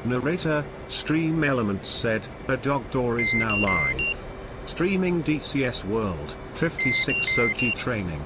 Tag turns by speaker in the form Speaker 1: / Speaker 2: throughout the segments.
Speaker 1: Narrator, Stream Elements said, a dog door is now live. Streaming DCS World, 56 OG training.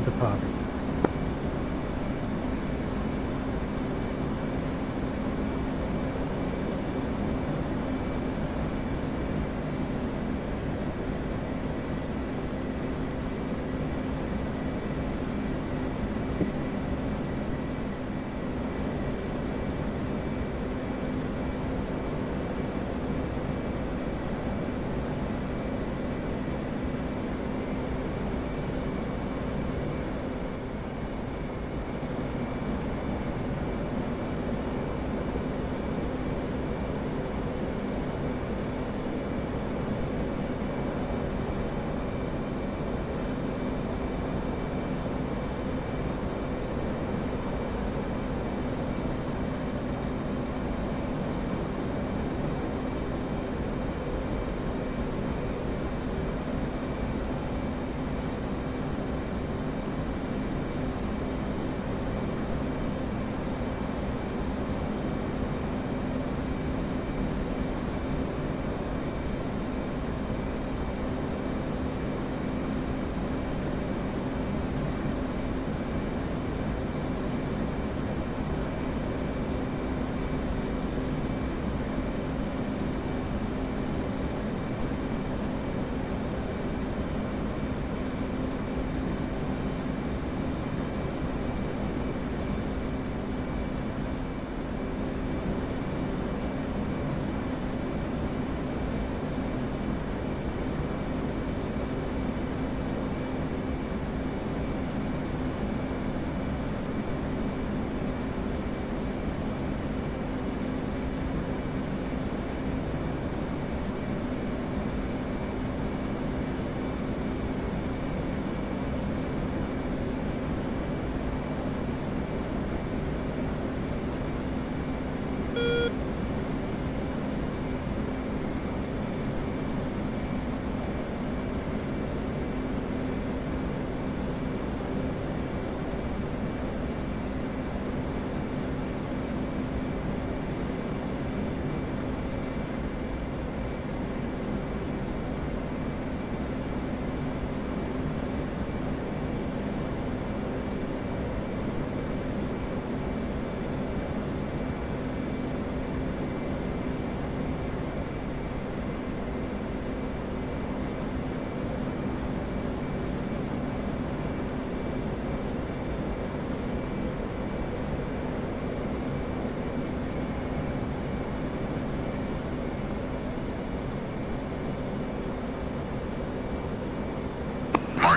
Speaker 2: Departing.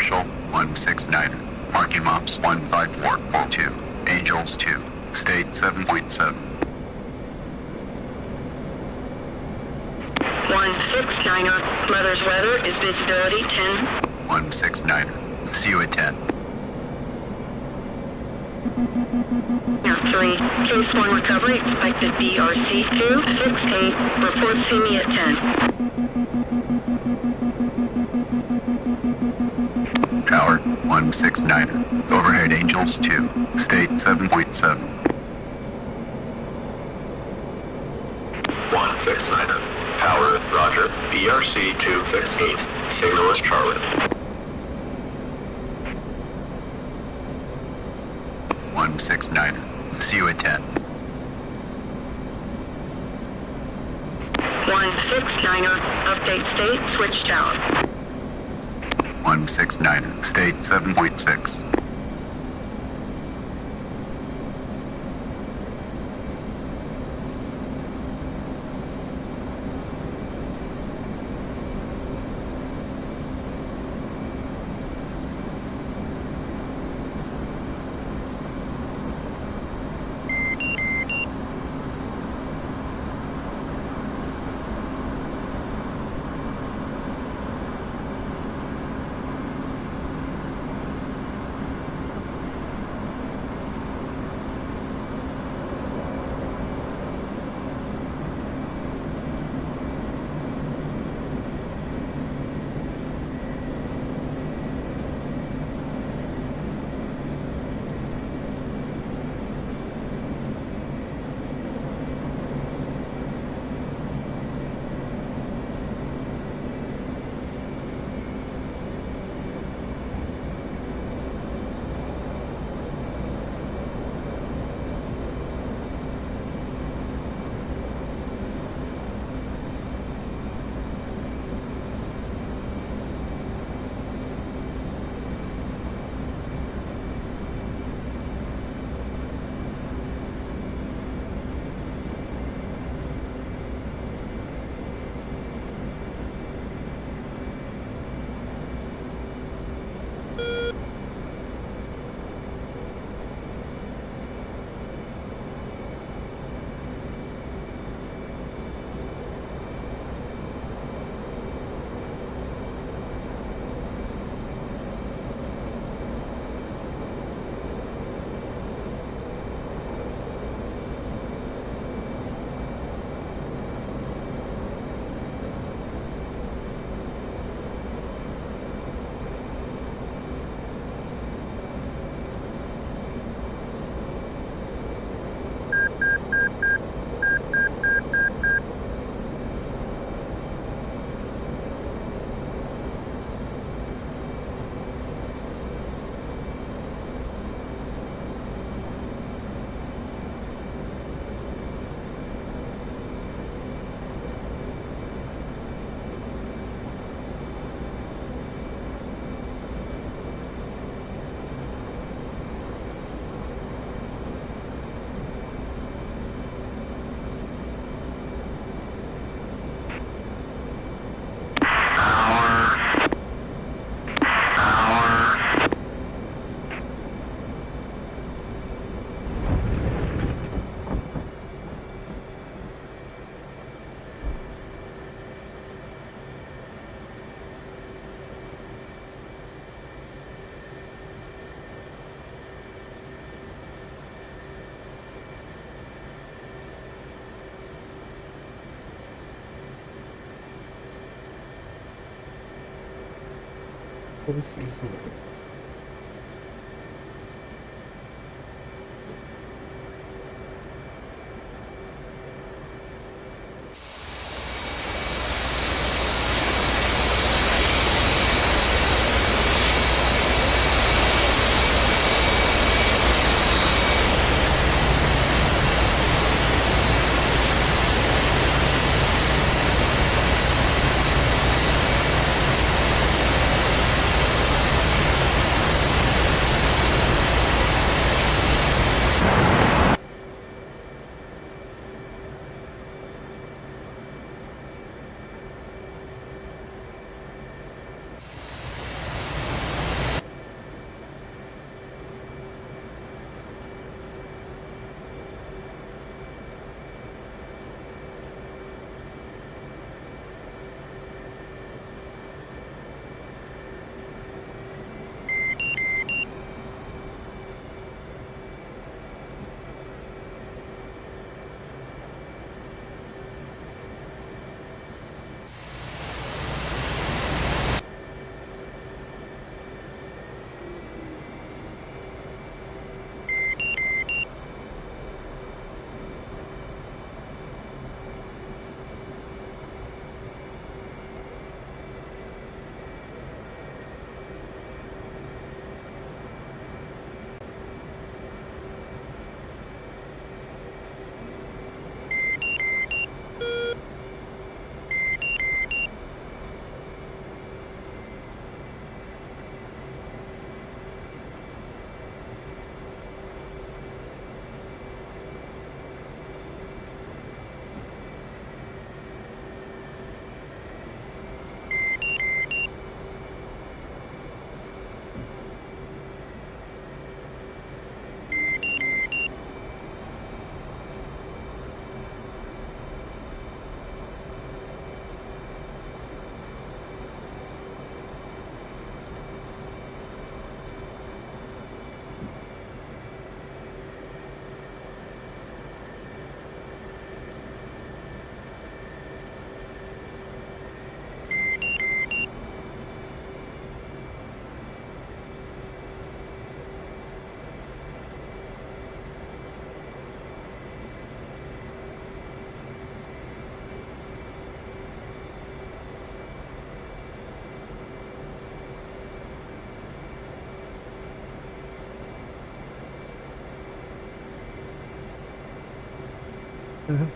Speaker 3: Marshall 169. Marking Mops 15442. Angels 2. State 7.7.
Speaker 4: 169er. Mother's weather is visibility 10.
Speaker 3: 169er. See you at 10.
Speaker 4: Now 3. Case 1 recovery expected BRC 268. Report see me at 10.
Speaker 3: Tower 169er. Overhead Angels 2. State 7.7.
Speaker 5: 169er. Tower, roger. BRC 268. Signal is Charlie.
Speaker 3: 169er. See you at 10.
Speaker 4: 169er. Update state, switch tower.
Speaker 3: 169er. State 7.6.
Speaker 2: Como se isso? Mhm.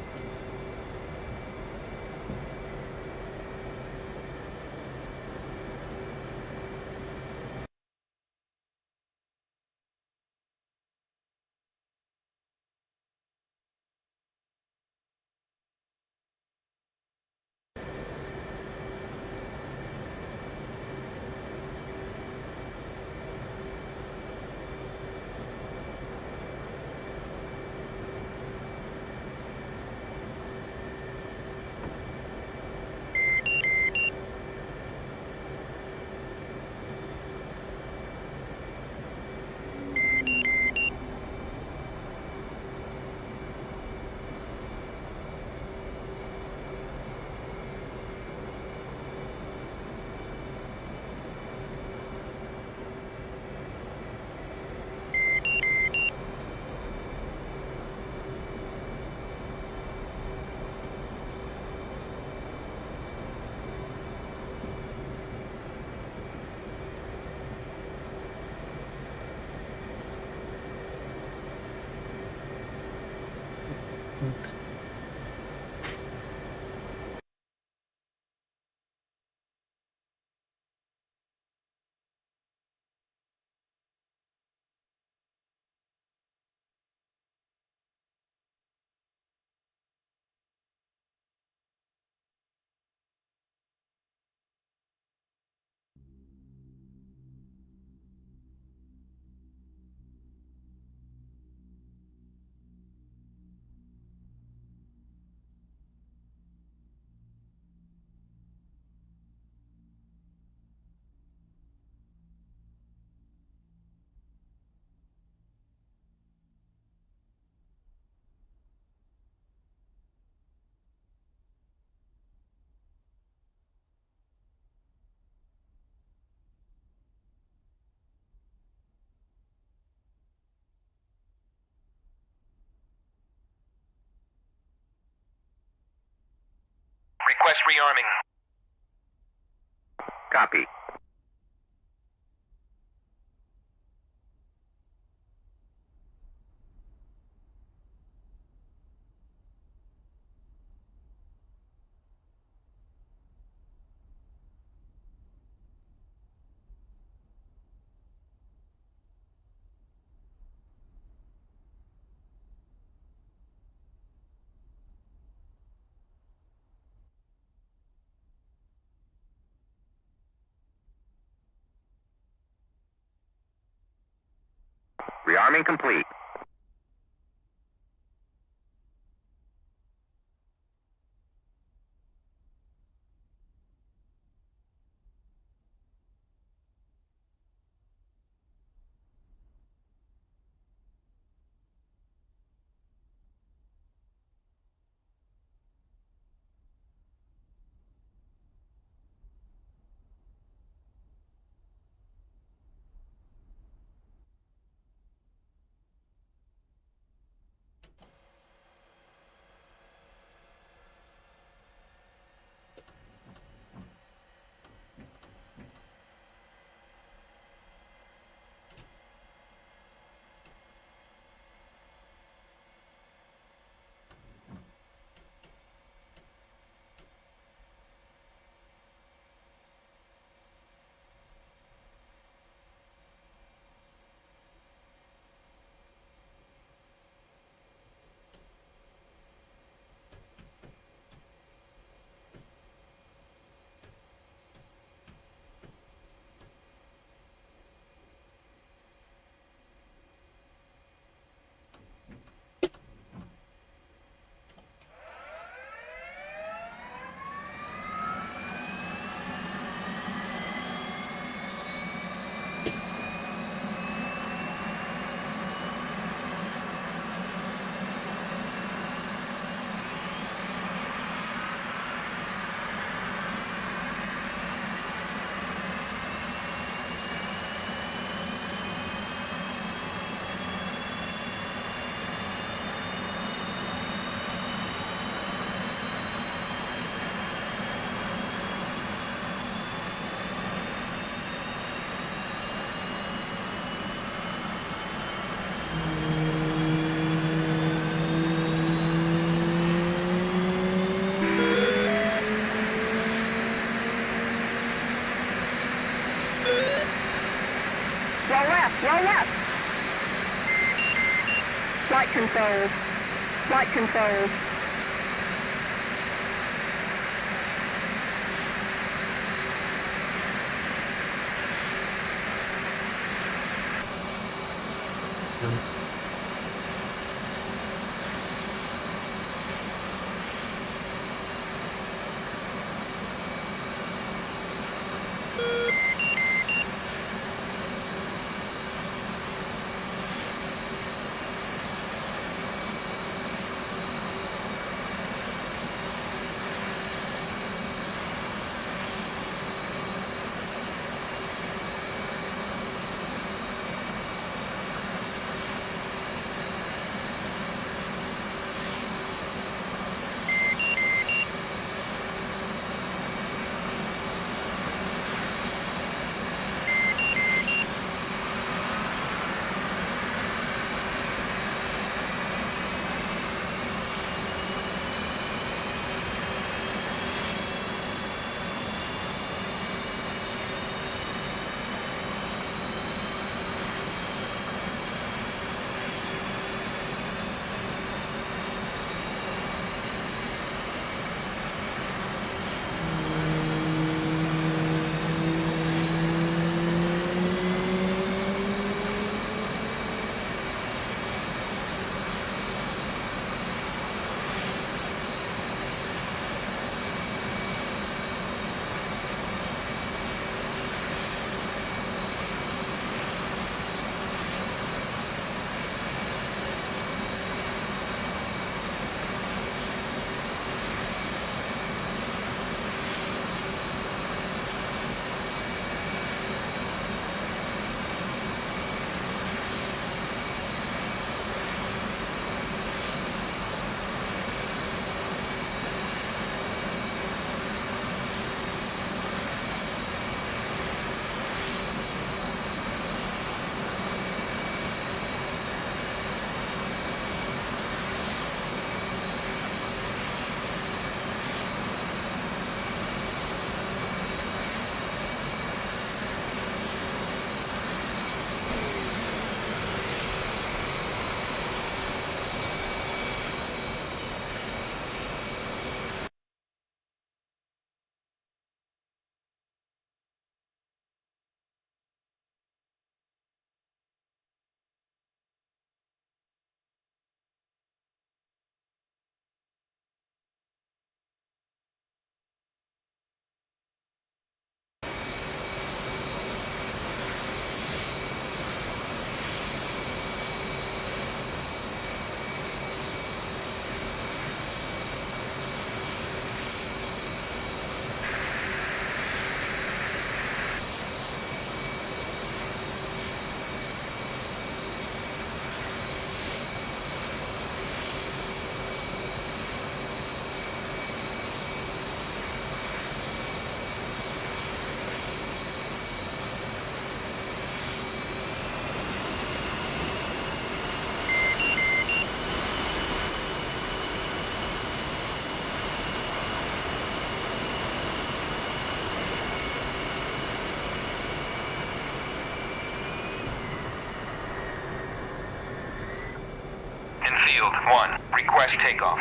Speaker 2: Thanks.
Speaker 6: Request rearming.
Speaker 3: Copy. Rearming complete.
Speaker 7: left, roll left. Flight controls. Flight controls.
Speaker 6: Field 1, request takeoff.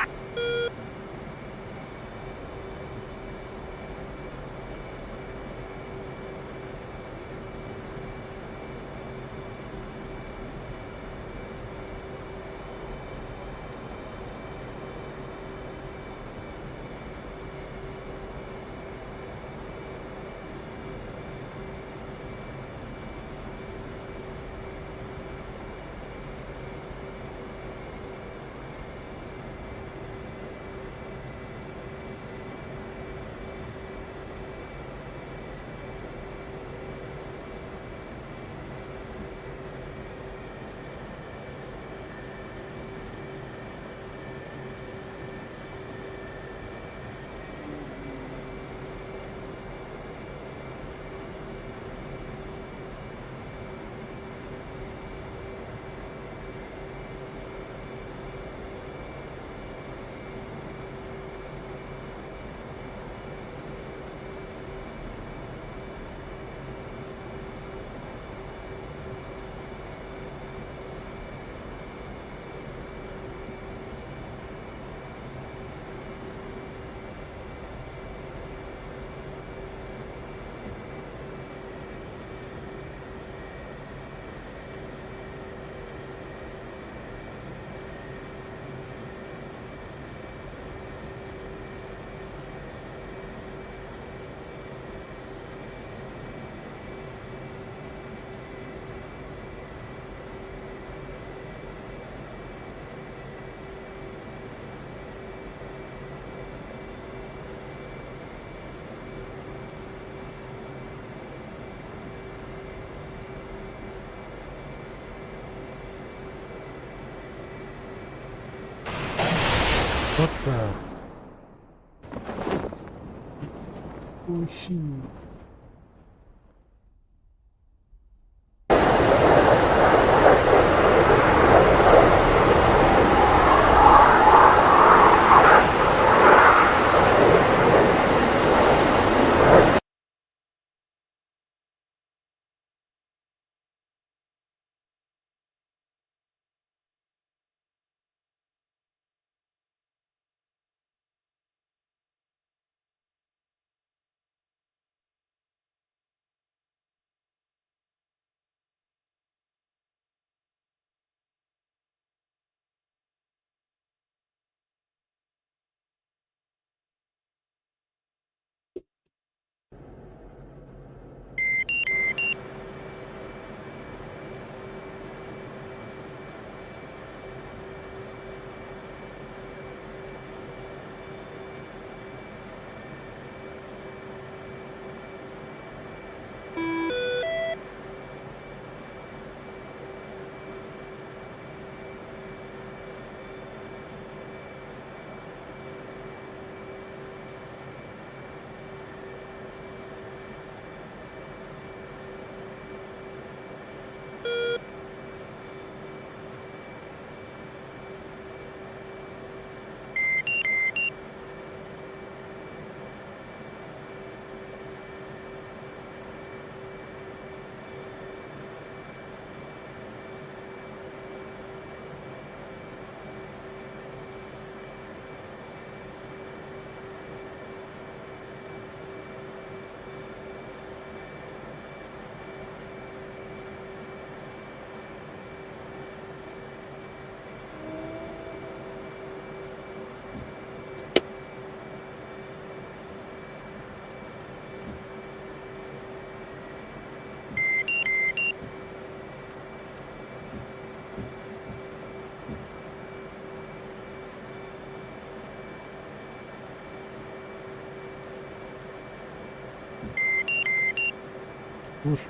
Speaker 2: What the? Oh shit. Oof.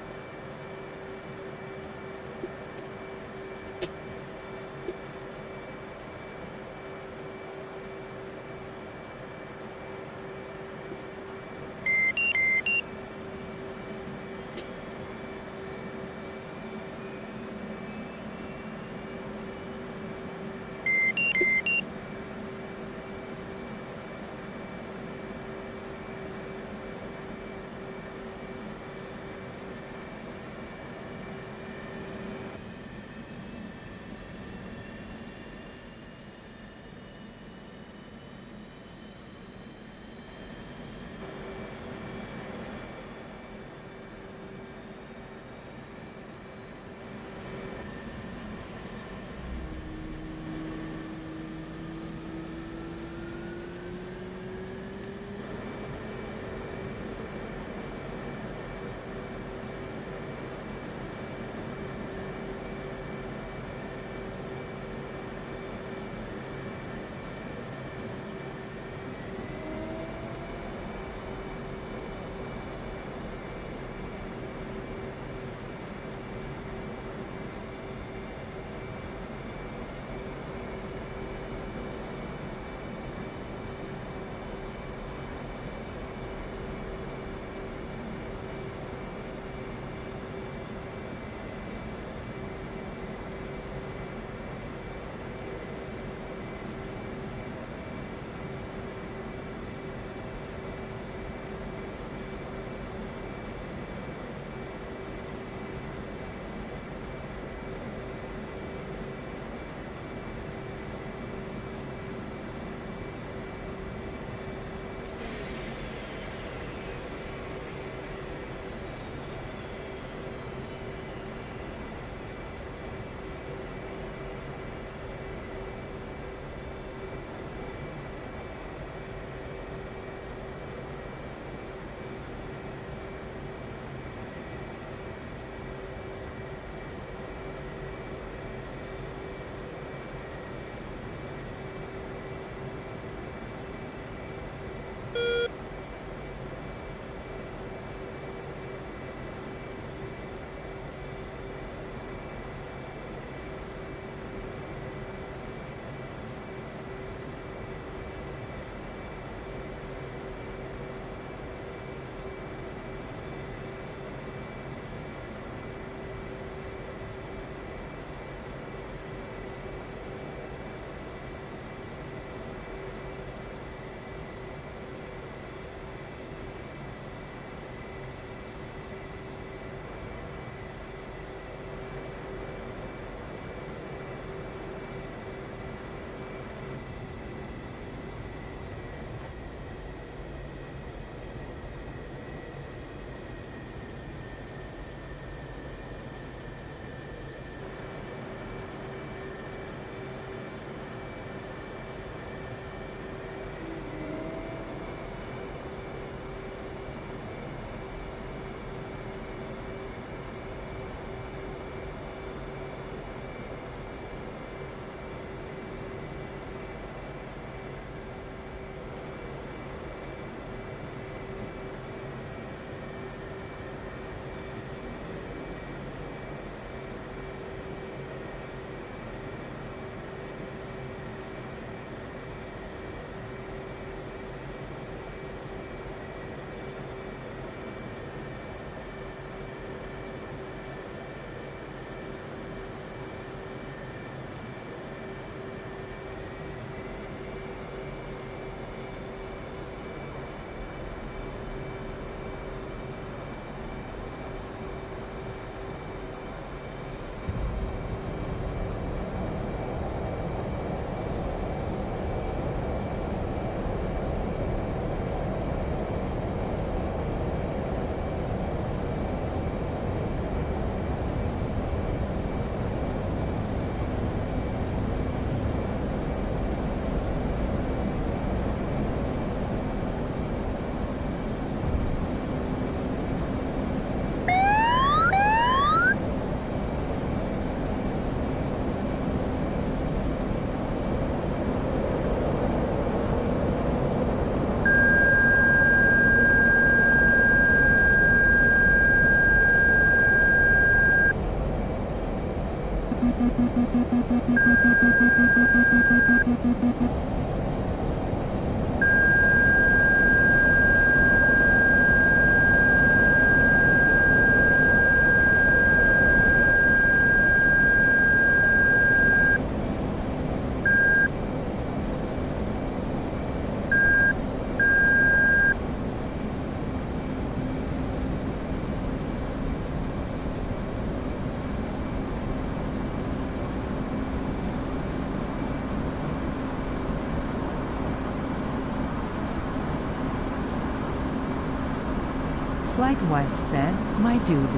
Speaker 8: Flight wife said, "My dude."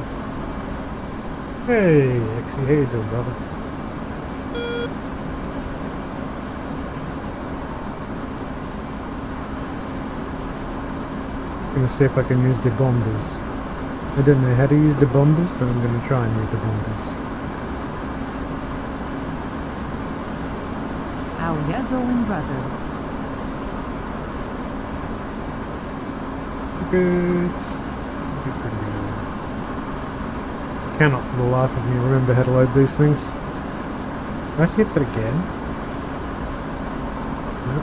Speaker 2: Hey, Exy, how you doing, brother? Gonna see if I can use the bombers. I don't know how to use the bombers, but I'm gonna try and use the bombers.
Speaker 8: How ya going, brother?
Speaker 2: Good. I cannot for the life of me remember how to load these things. Do I have to hit that again? No.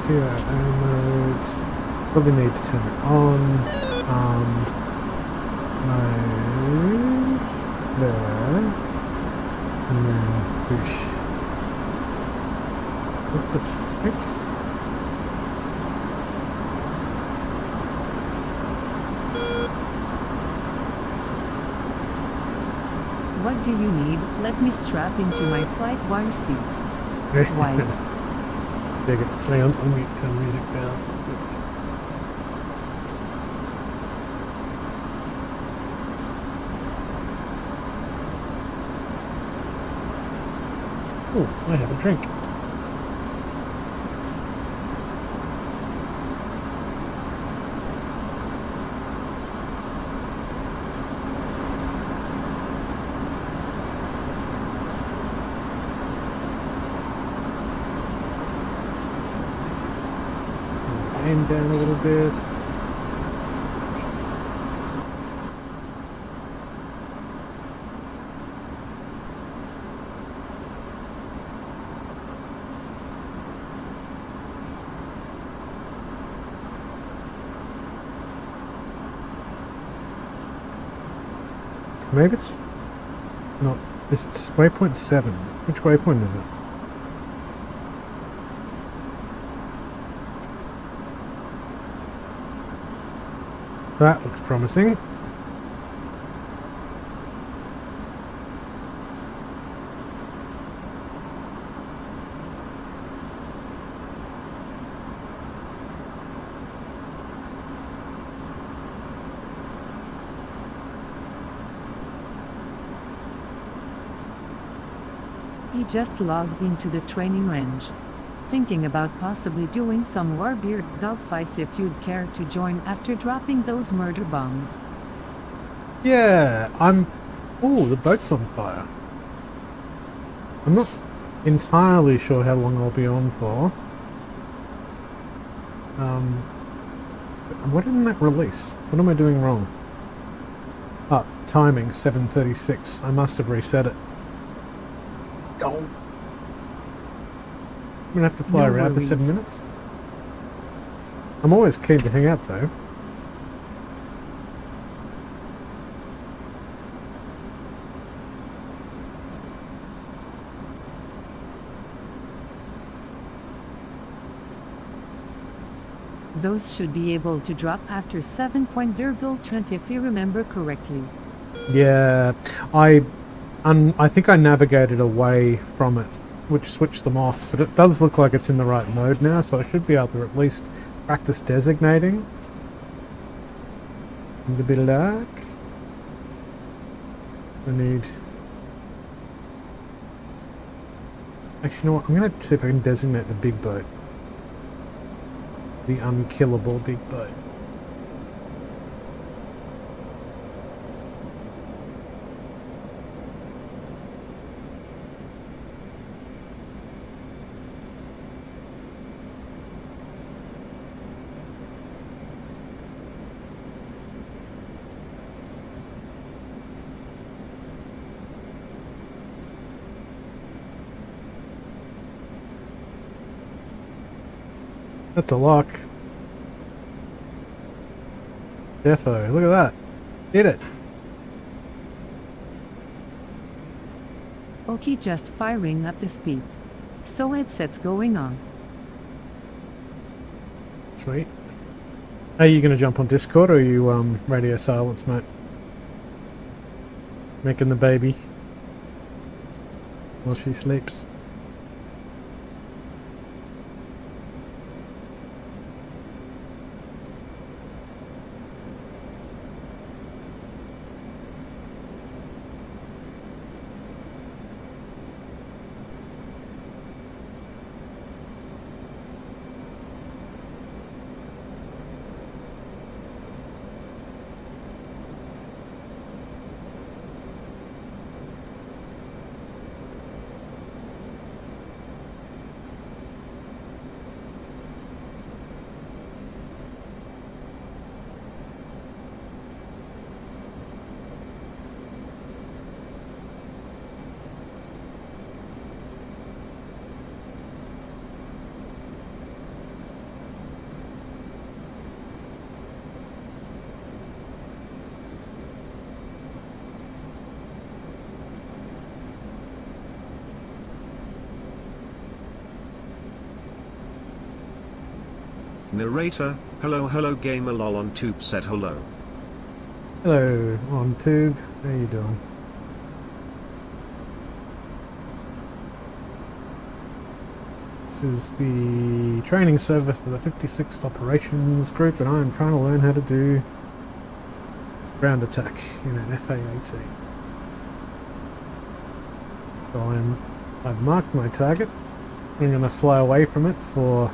Speaker 2: TIO mode. Probably need to turn it on. Mode. There. And then push. What the frick?
Speaker 8: What do you need? Let me strap into my flight wire seat. Wife.
Speaker 2: Dig it. Hang on, let me turn music down. Oh, I have a drink. Aim down a little bit. Maybe it's not. It's waypoint 7. Which waypoint is it? That looks promising.
Speaker 8: He just logged into the training range. Thinking about possibly doing some warbeard dogfights if you'd care to join after dropping those murder bombs.
Speaker 2: Yeah, I'm... Oh, the boat's on fire. I'm not entirely sure how long I'll be on for. Why didn't that release? What am I doing wrong? Ah, timing, 7:36. I must have reset it. Oh. I'm gonna have to fly
Speaker 8: No
Speaker 2: around for
Speaker 8: worries.
Speaker 2: 7 minutes. I'm always keen to hang out though.
Speaker 8: Those should be able to drop after 7.20 if you remember correctly.
Speaker 2: Yeah, I think I navigated away from it, which switched them off, but it does look like it's in the right mode now, so I should be able to at least practice designating. Need a bit of luck. I need... Actually, you know what? I'm going to see if I can designate the big boat. The unkillable big boat. That's a lock. Defo, look at that. Did it.
Speaker 8: Okay, just firing up the speed. So headsets going on.
Speaker 2: Sweet. Are you going to jump on Discord or are you radio silence, mate? Making the baby while she sleeps.
Speaker 1: Narrator, hello gamer lol on tube said hello.
Speaker 2: Hello, on tube. How you doing? This is the training service to the 56th Operations Group, and I am trying to learn how to do ground attack in an FA-18. So I've marked my target. I'm going to fly away from it for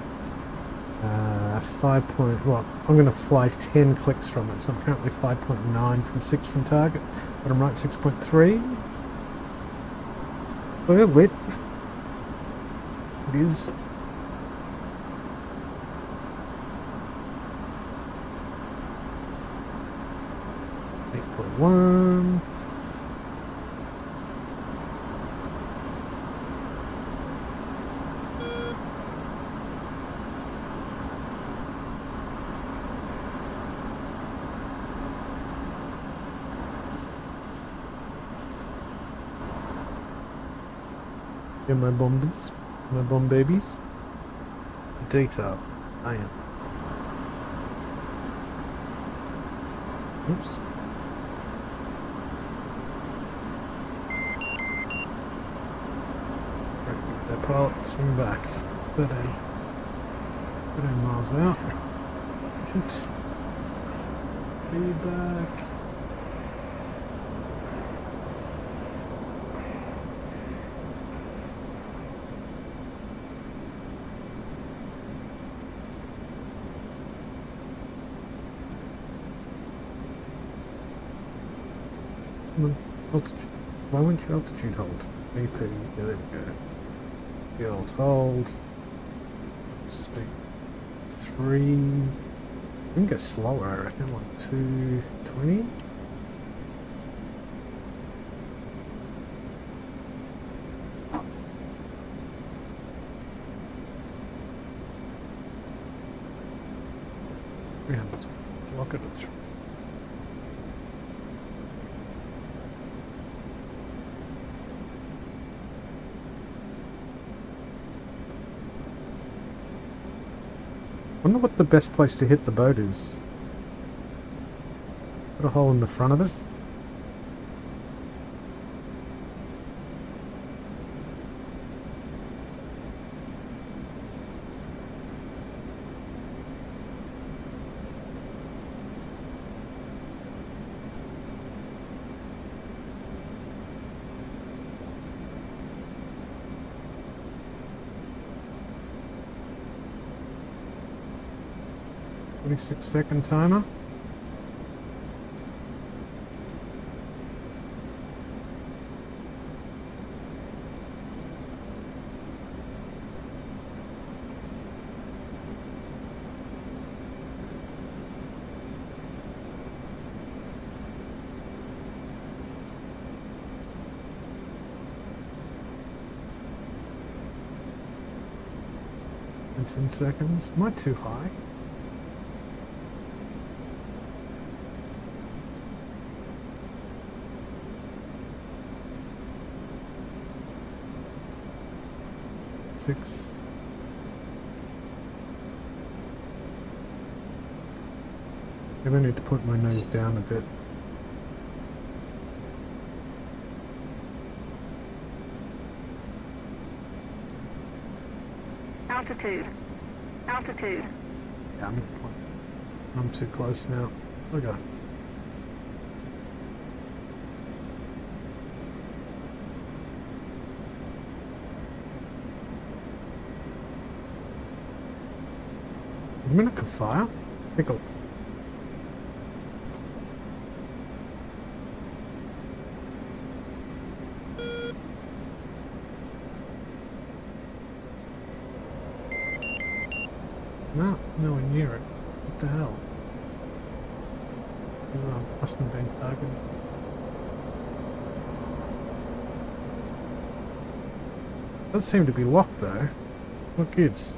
Speaker 2: 5 I'm going to fly 10 clicks from it, so I'm currently 5.9 from 6 from target, but I'm right 6.3. Well, lit. It is. .1. Yeah, my bombies, my bomb babies. Detail. I am. Oops. That pilot, swing back. 13 miles out. Shoot. Feedback. Altitude. Why won't you altitude hold? AP. Yeah, there we go. The alt hold. Speed 3. I can go slower, I reckon, like 220. Look at it. I wonder what the best place to hit the boat is. Put a hole in the front of it. Second timer. In 10 seconds. Am I too high? Six. Maybe I need to put my nose down a bit.
Speaker 7: Altitude. Altitude.
Speaker 2: Yeah, I'm too close now. Okay. Is it a fire? Pickle. No, nowhere near it. What the hell? Must have been targeted. Does seem to be locked though. What gives?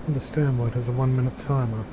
Speaker 2: Understand why it has a 1-minute timer.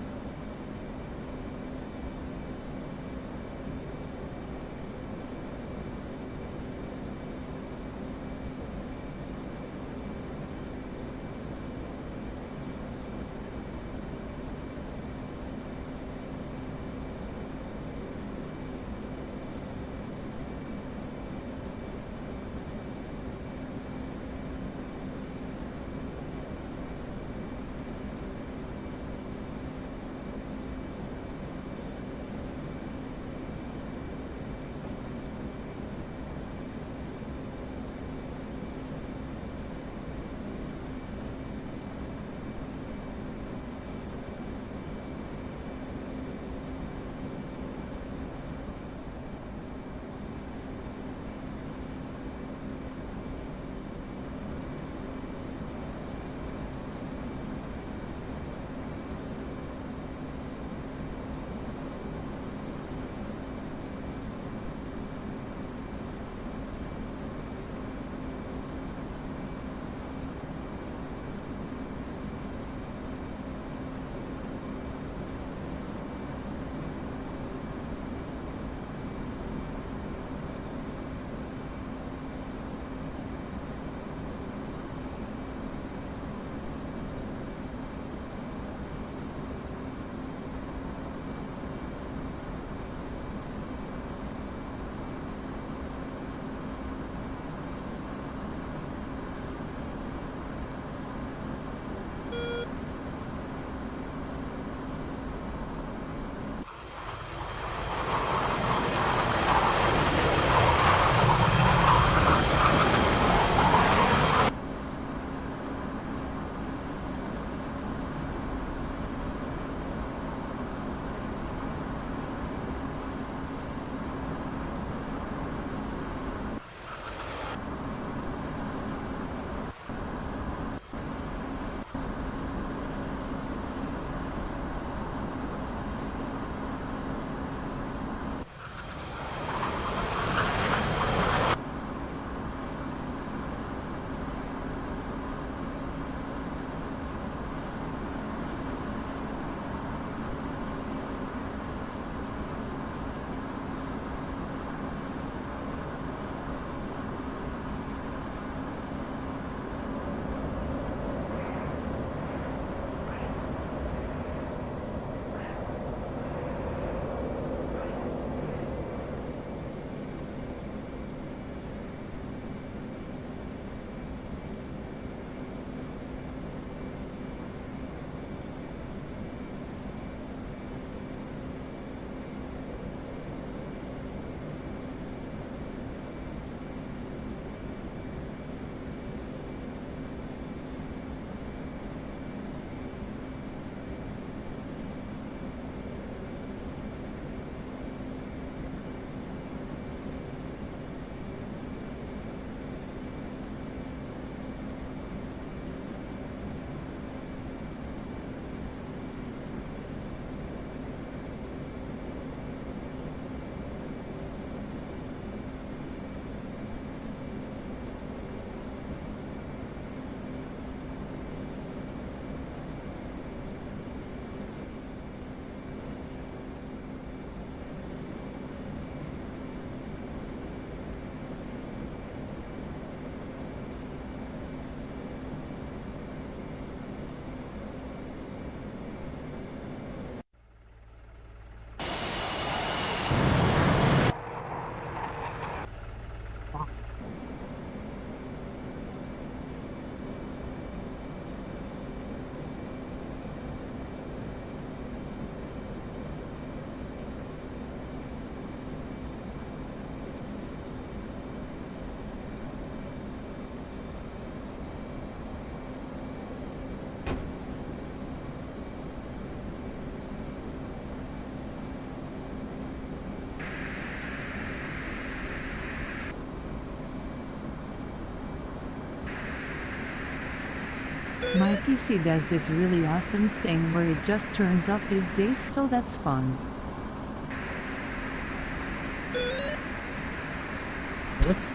Speaker 8: My PC does this really awesome thing where it just turns off these days, so that's fun.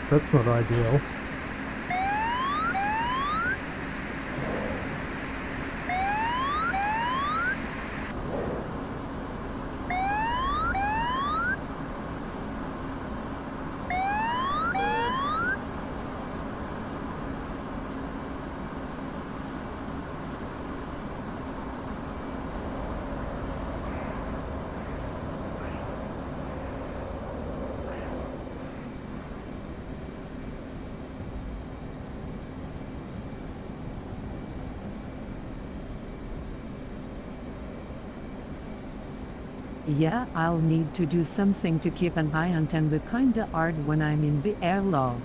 Speaker 2: That's not ideal.
Speaker 8: Yeah, I'll need to do something to keep an eye on Tango kinda hard when I'm in the airlock.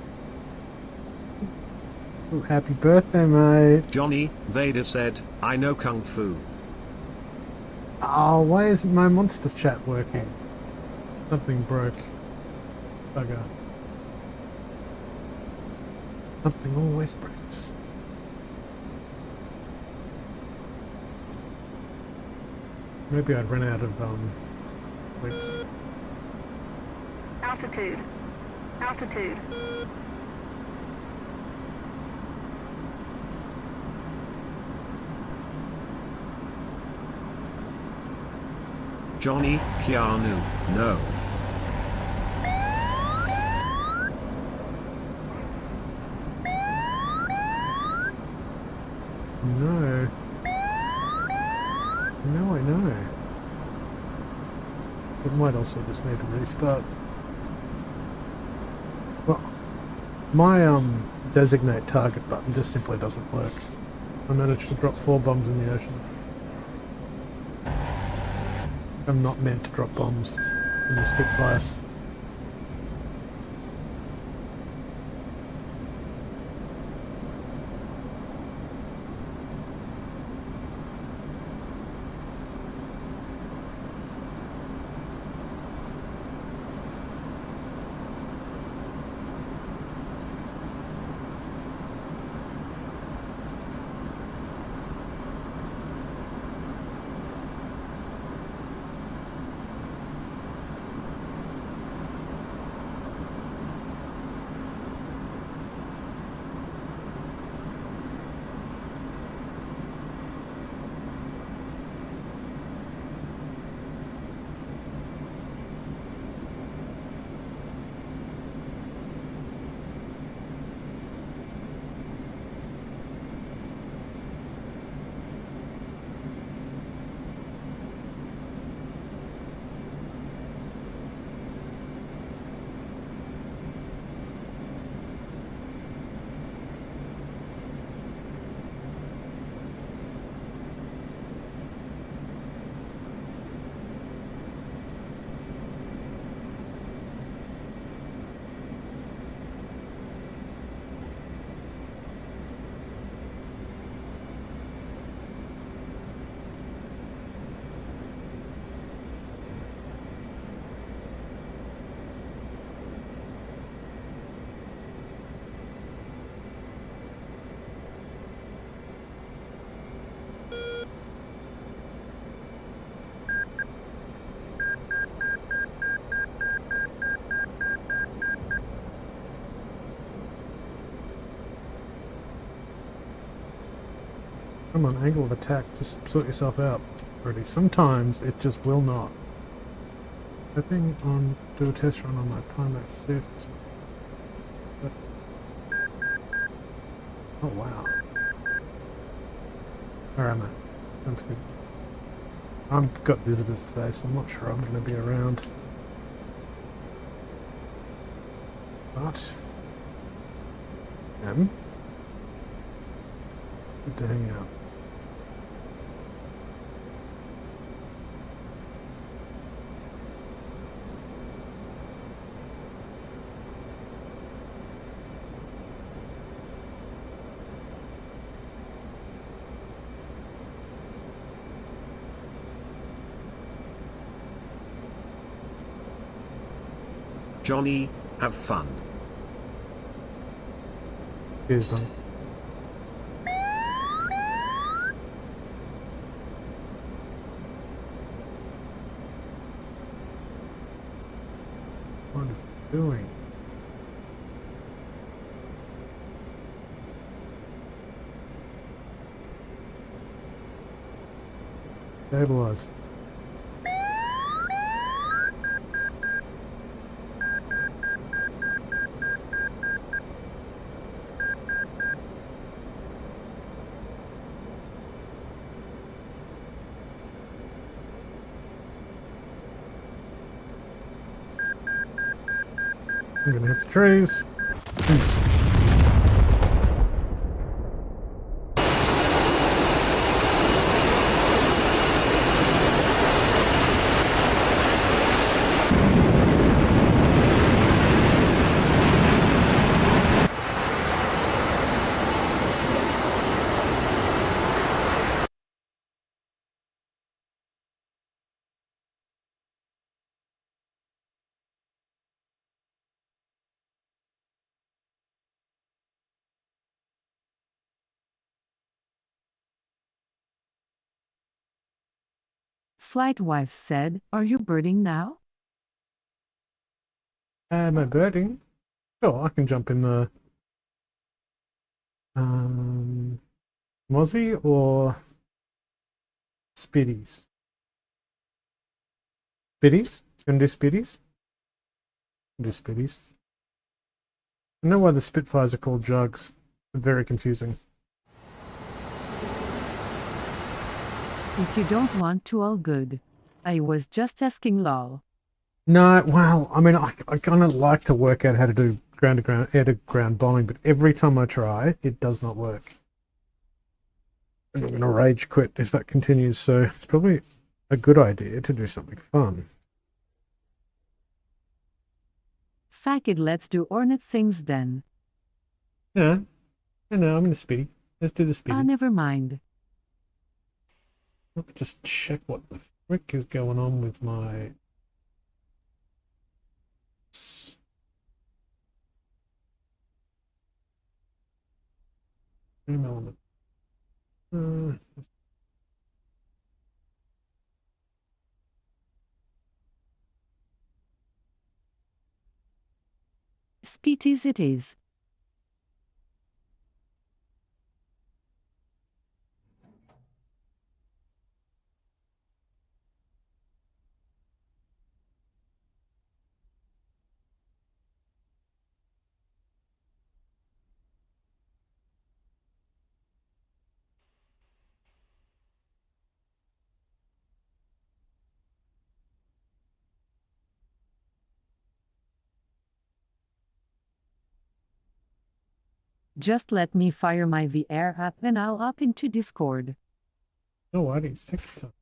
Speaker 2: Ooh, happy birthday, mate.
Speaker 1: Johnny, Vader said, I know Kung Fu.
Speaker 2: Oh, why isn't my monster chat working? Something broke. Bugger. Something always breaks. Maybe I'd run out of wits.
Speaker 7: Altitude. Altitude.
Speaker 1: Johnny, Keanu, no.
Speaker 2: No. No, I know. It might also just need to restart. Well, my designate target button just simply doesn't work. I managed to drop 4 bombs in the ocean. I'm not meant to drop bombs in the Spitfire. Come on, angle of attack, just sort yourself out already. Sometimes it just will not. Hoping on do a test run on my Pimax, see if oh wow. Where am I? Sounds good. I've got visitors today, so I'm not sure I'm going to be around. But good to hang out.
Speaker 1: Johnny, have fun.
Speaker 2: Cheers, man. What is it doing? Stabilize. I'm gonna hit the trees. Peace.
Speaker 8: Flight wife said, "Are you birding now?"
Speaker 2: Am I birding? Sure, I can jump in the Mozzie or Spiddies. Spiddies? Gonna do Spiddies? Do Spiddies. I know why the Spitfires are called jugs. Very confusing.
Speaker 8: If you don't want to, all good. I was just asking lol.
Speaker 2: No, well, I mean, I kind of like to work out how to do ground-to-ground, air-to-ground bombing, but every time I try, it does not work. And I'm going to rage quit if that continues, so it's probably a good idea to do something fun.
Speaker 8: Fuck it, let's do Ornate things then.
Speaker 2: Yeah, no, I'm in the Speedy. Let's do the Speedy.
Speaker 8: Ah, never mind.
Speaker 2: Let me just check what the frick is going on with my... Stream element.
Speaker 8: Speeties it is. Just let me fire my VR app and I'll up into Discord.
Speaker 2: No worries, take your time.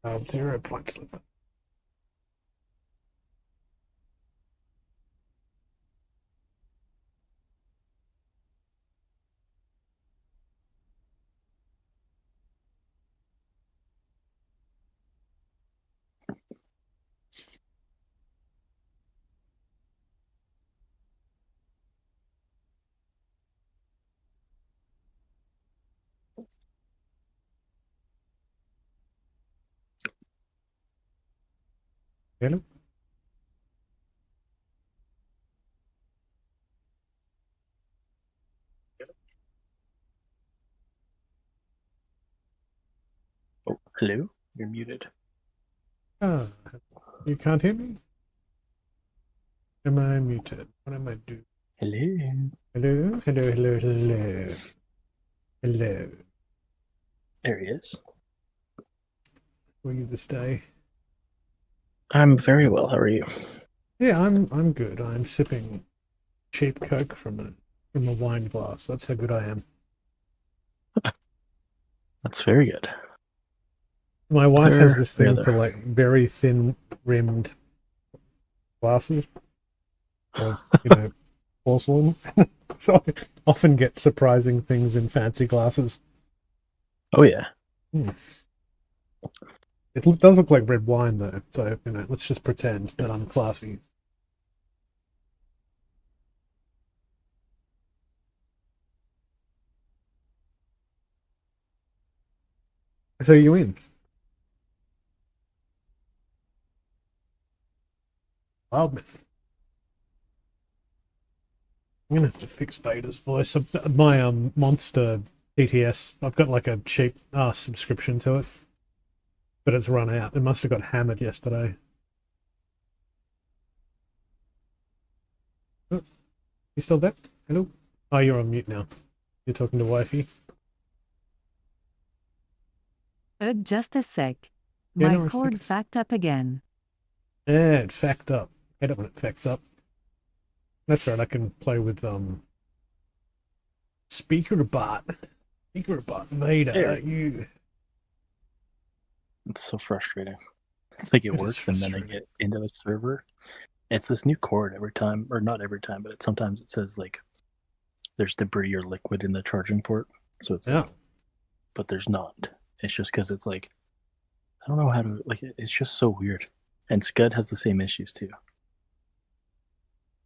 Speaker 2: Oh, 0 points. Hello?
Speaker 9: Oh, hello? You're muted.
Speaker 2: Ah, you can't hear me? Am I muted? What am I doing?
Speaker 9: Hello?
Speaker 2: Hello? Hello, hello, hello. Hello.
Speaker 9: There he is.
Speaker 2: Will you this day?
Speaker 9: I'm very well. How are you?
Speaker 2: Yeah, I'm good. I'm sipping cheap Coke from a wine glass. That's how good I am.
Speaker 9: That's very good.
Speaker 2: My wife has
Speaker 9: Fair
Speaker 2: this thing
Speaker 9: weather.
Speaker 2: for like very thin rimmed glasses. Or, porcelain. So I often get surprising things in fancy glasses.
Speaker 9: Oh, yeah.
Speaker 2: It does look like red wine though, so let's just pretend that I'm classy. So you in? Wildman. I'm gonna have to fix Vader's voice. My monster DTS, I've got like a cheap subscription to it, but it's run out. It must have got hammered yesterday. Oh, you still there? Hello? Oh, you're on mute now. You're talking to wifey.
Speaker 8: Just a sec.
Speaker 2: Yeah,
Speaker 8: My
Speaker 2: no, I think
Speaker 8: cord
Speaker 2: it's-
Speaker 8: backed up again.
Speaker 2: Yeah, it fact up. Hate it when it facts up. That's right. I can play with Speakerbot Vader.
Speaker 9: There.
Speaker 2: You.
Speaker 9: It's so frustrating. It's like it
Speaker 2: It is
Speaker 9: works, and then I get into the server. It's this new cord every time, or not every time, but sometimes it says like there's debris or liquid in the charging port. So it's
Speaker 2: Yeah.
Speaker 9: like, but there's not. It's just because it's like I don't know how to like. It's just so weird. And Scud has the same issues too.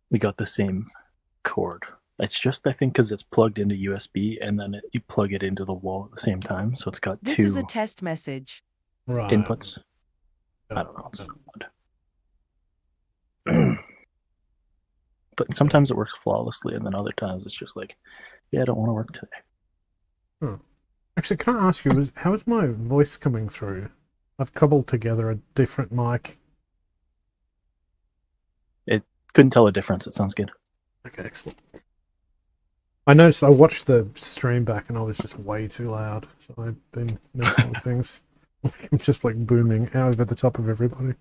Speaker 9: We got the same cord. It's just I think because it's plugged into USB, and then you plug it into the wall at the same time, so it's got
Speaker 10: This
Speaker 9: two
Speaker 10: is a test message.
Speaker 2: Right.
Speaker 9: inputs.
Speaker 2: Yeah.
Speaker 9: I don't know. It's odd. But sometimes it works flawlessly, and then other times it's just like, yeah, I don't want to work today.
Speaker 2: Actually, can I ask you, how is my voice coming through? I've cobbled together a different mic.
Speaker 9: Couldn't tell a difference. It sounds good.
Speaker 2: Okay, excellent. I noticed I watched the stream back and I was just way too loud, so I've been messing with things. I'm just like booming out over the top of everybody.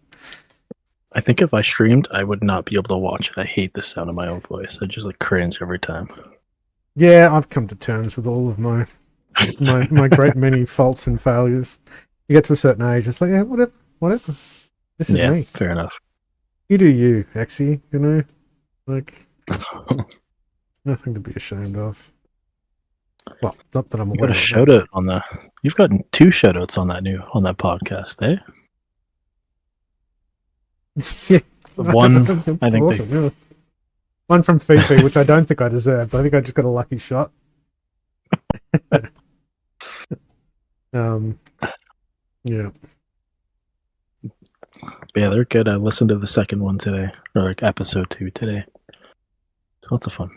Speaker 9: I think if I streamed, I would not be able to watch it. I hate the sound of my own voice. I just like cringe every time.
Speaker 2: Yeah, I've come to terms with all of my great many faults and failures. You get to a certain age, it's like, yeah, whatever. This is me.
Speaker 9: Fair enough.
Speaker 2: You do you, Exy, you know? Like, nothing to be ashamed of. Well, not that I'm
Speaker 9: You
Speaker 2: aware
Speaker 9: got a
Speaker 2: of.
Speaker 9: shout out on the. You've gotten 2 shout outs on that podcast, eh?
Speaker 2: Yeah.
Speaker 9: One,
Speaker 2: That's
Speaker 9: I think
Speaker 2: awesome, yeah. One from Fifi, which I don't think I deserved. I think I just got a lucky shot. Yeah.
Speaker 9: Yeah, they're good. I listened to the second one today, or like episode 2 today. It's lots of fun.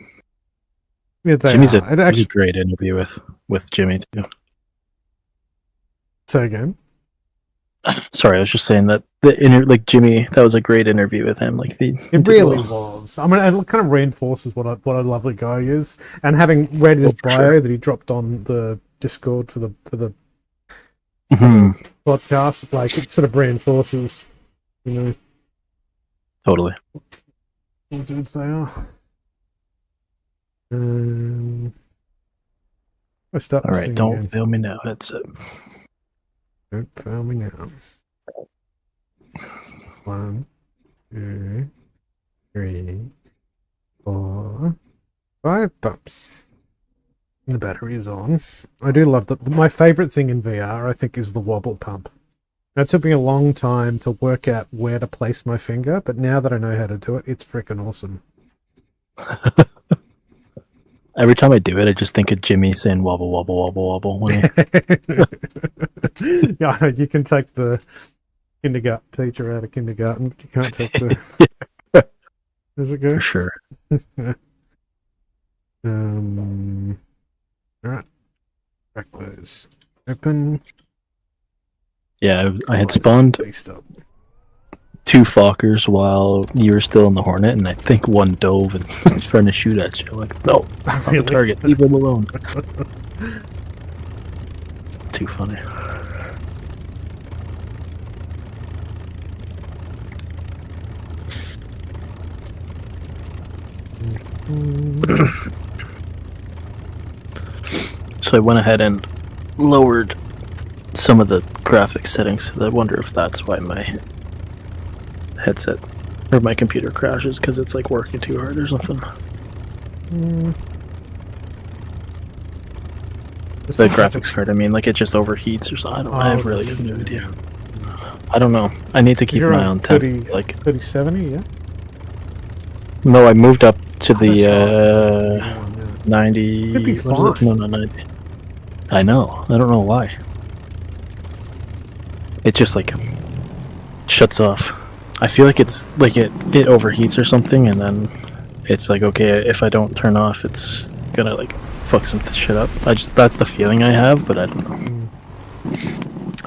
Speaker 2: Yeah, they
Speaker 9: Jimmy's
Speaker 2: are. It
Speaker 9: a
Speaker 2: actually,
Speaker 9: great interview with Jimmy too.
Speaker 2: say again.
Speaker 9: Sorry, I was just saying that Jimmy, that was a great interview with him. Like
Speaker 2: It really was. I mean, it kind of reinforces what a lovely guy he is. And having read his bio that he dropped on the Discord for the podcast, like it sort of reinforces, you know,
Speaker 9: Totally.
Speaker 2: what dudes they are. I start.
Speaker 9: All right, don't fail me now. That's it.
Speaker 2: Don't fail me now. 1, 2, 3, 4, 5 bumps. The battery is on. I do love that. My favorite thing in VR, I think, is the wobble pump. Now, it took me a long time to work out where to place my finger, but now that I know how to do it, it's freaking awesome.
Speaker 9: Every time I do it, I just think of Jimmy saying wobble, wobble, wobble, wobble.
Speaker 2: Yeah, I know, you can take the kindergarten teacher out of kindergarten, but you can't take the... Does it go?
Speaker 9: For sure.
Speaker 2: Alright. Crack those open.
Speaker 9: Yeah, I had spawned
Speaker 2: Beast up.
Speaker 9: 2 Fokkers while you were still in the Hornet, and I think one dove and was trying to shoot at you. I'm like, no, that's not the target. Leave him alone. Too funny. So I went ahead and lowered some of the graphics settings, because I wonder if that's why my headset or my computer crashes, because it's like working too hard or something. The graphics card, I mean, like it just overheats or something. I have really no idea. I don't know. I need to keep an eye on
Speaker 2: 30,
Speaker 9: like
Speaker 2: 3070, yeah?
Speaker 9: No, I moved up to the 90.
Speaker 2: Could be
Speaker 9: what is it? No, 90. I know. I don't know why. It just like shuts off. I feel like it's like it overheats or something, and then it's like, okay, if I don't turn off, it's gonna like fuck some shit up. That's the feeling I have, but I don't know.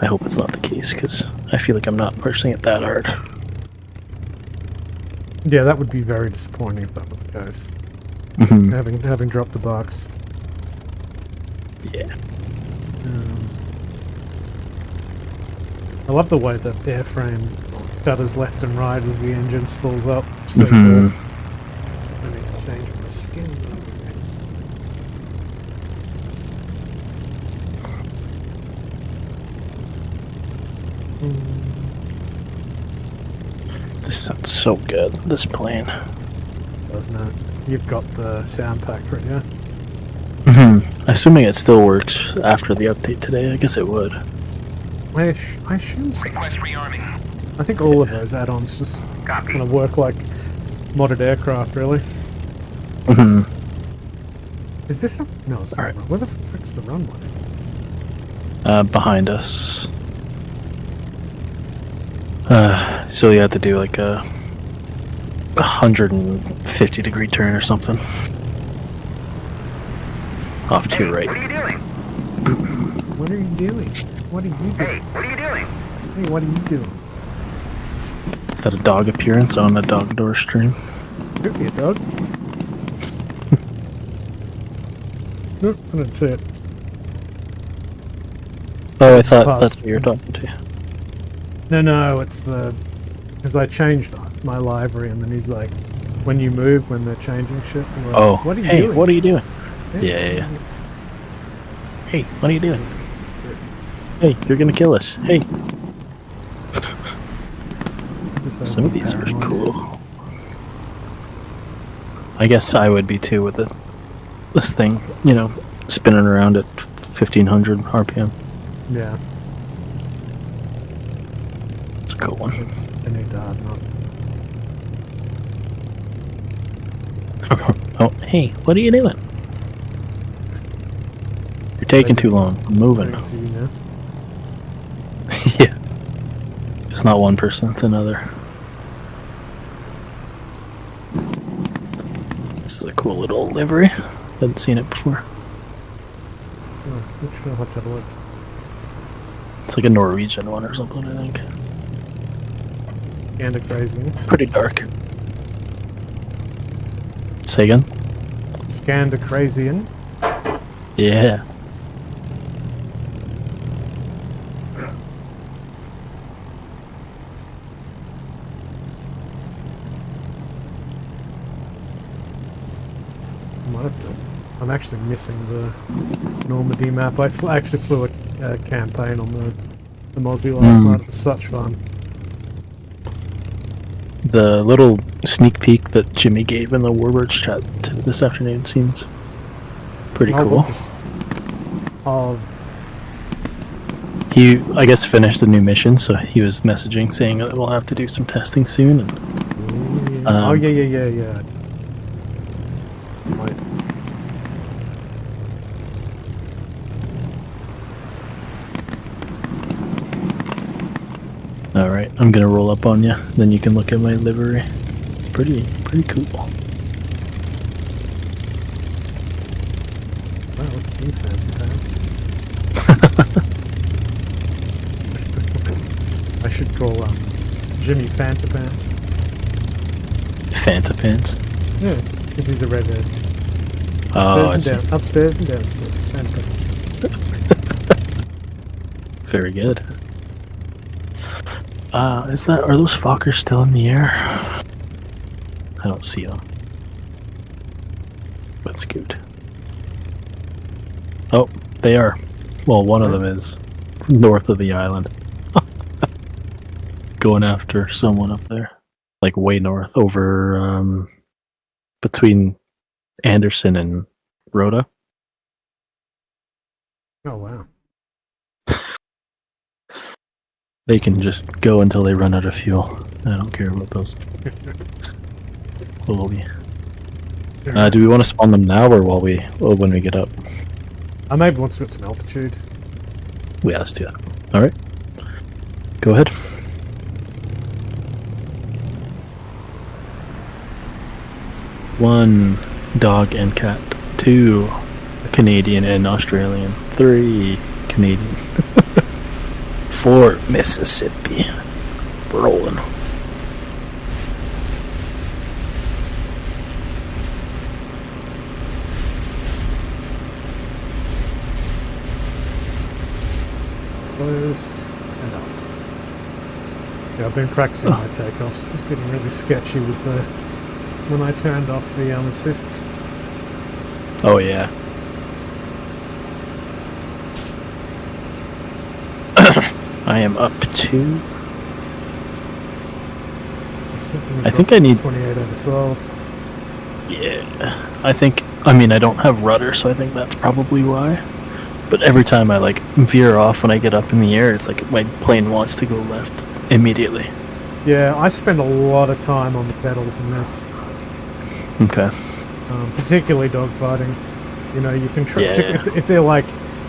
Speaker 9: I hope it's not the case, because I feel like I'm not pushing it that hard.
Speaker 2: Yeah, that would be very disappointing if that were the case. Having dropped the box.
Speaker 9: Yeah.
Speaker 2: I love the way that airframe shutters left and right as the engine spools up. So the skin.
Speaker 9: This sounds so good, this plane.
Speaker 2: Doesn't it? You've got the sound pack for it, yeah?
Speaker 9: Assuming it still works after the update today, I guess it would.
Speaker 2: I assume so.
Speaker 6: Request rearming.
Speaker 2: I think all of those add-ons just kind of work like modded aircraft, really. Is this a... No, it's not.
Speaker 9: Alright.
Speaker 2: Where the frick's the runway?
Speaker 9: Behind us. So you have to do like a 150-degree turn or something. Off to your right.
Speaker 5: What are you doing?
Speaker 2: What are you doing? What are you doing?
Speaker 5: Hey, what are you doing?
Speaker 2: Hey, what are you doing?
Speaker 9: Is that a dog appearance on the dog door stream?
Speaker 2: Shoot me, dog. Nope, I didn't see it.
Speaker 9: Oh, I
Speaker 2: It's
Speaker 9: thought
Speaker 2: past.
Speaker 9: that's what you were talking to.
Speaker 2: No, it's the... Because I changed my livery, and then he's like, when you move, when they're changing shit. I'm like,
Speaker 9: Oh,
Speaker 2: what are you
Speaker 9: hey,
Speaker 2: doing?
Speaker 9: what are you doing?
Speaker 2: Hey,
Speaker 9: Yeah. Hey, what are you doing? Hey, you're gonna kill us. Hey.
Speaker 2: Just
Speaker 9: Some of these are
Speaker 2: paranoid.
Speaker 9: cool. I guess I would be too with this thing, you know, spinning around at 1500 RPM.
Speaker 2: Yeah,
Speaker 9: It's a cool one.
Speaker 2: I need to add not.
Speaker 9: Oh, hey, what are you doing? You're taking too long. I'm moving.
Speaker 2: I see you now.
Speaker 9: Yeah. It's not one person, it's another. This is a cool little livery. Haven't seen it before.
Speaker 2: Oh, which I'll have to have a look.
Speaker 9: It's like a Norwegian one or something, I think.
Speaker 2: Kinda crazy.
Speaker 9: Pretty dark. Say again?
Speaker 2: Scanda crazy in.
Speaker 9: Yeah.
Speaker 2: Might have to. I'm actually missing the Normandy map. I actually flew a campaign on the Mozzie last night. It was such fun.
Speaker 9: The little sneak peek that Jimmy gave in the Warbirds chat this afternoon seems pretty cool.
Speaker 2: Oh,
Speaker 9: He, I guess, finished the new mission, so he was messaging saying that we'll have to do some testing soon. And
Speaker 2: oh yeah. Right.
Speaker 9: all right, I'm gonna roll up on you. Then you can look at my livery. Pretty cool.
Speaker 2: Wow, look at these fancy pants. I should call Jimmy Fanta Pants.
Speaker 9: Fanta pants.
Speaker 2: Yeah, because he's a redhead.
Speaker 9: Oh, I see.
Speaker 2: Upstairs and downstairs. Fanta Pants.
Speaker 9: Very good. Are those Fokkers still in the air? I don't see them. That's good. Oh, they are. Well, one of them is north of the island. Going after someone up there. Like way north, over between Anderson and Rhoda.
Speaker 2: Oh wow.
Speaker 9: They can just go until they run out of fuel. I don't care about those. Holy. Do we want to spawn them now or when we get up?
Speaker 2: I maybe want to get some altitude.
Speaker 9: Yeah, let's do that. Alright. Go ahead. One, dog and cat. Two, Canadian and Australian. Three, Canadian. Four, Mississippi. Rolling.
Speaker 2: Closed and up. Yeah, I've been practicing my takeoffs. It's getting really sketchy with the when I turned off the assists.
Speaker 9: Oh yeah. I am up to. I think I need
Speaker 2: 28/12.
Speaker 9: Yeah, I mean, I don't have rudder, so I think that's probably why. But every time I like veer off when I get up in the air, it's like my plane wants to go left immediately.
Speaker 2: Yeah, I spend a lot of time on the pedals in this.
Speaker 9: Okay.
Speaker 2: Particularly dogfighting. You know, you can
Speaker 9: Yeah.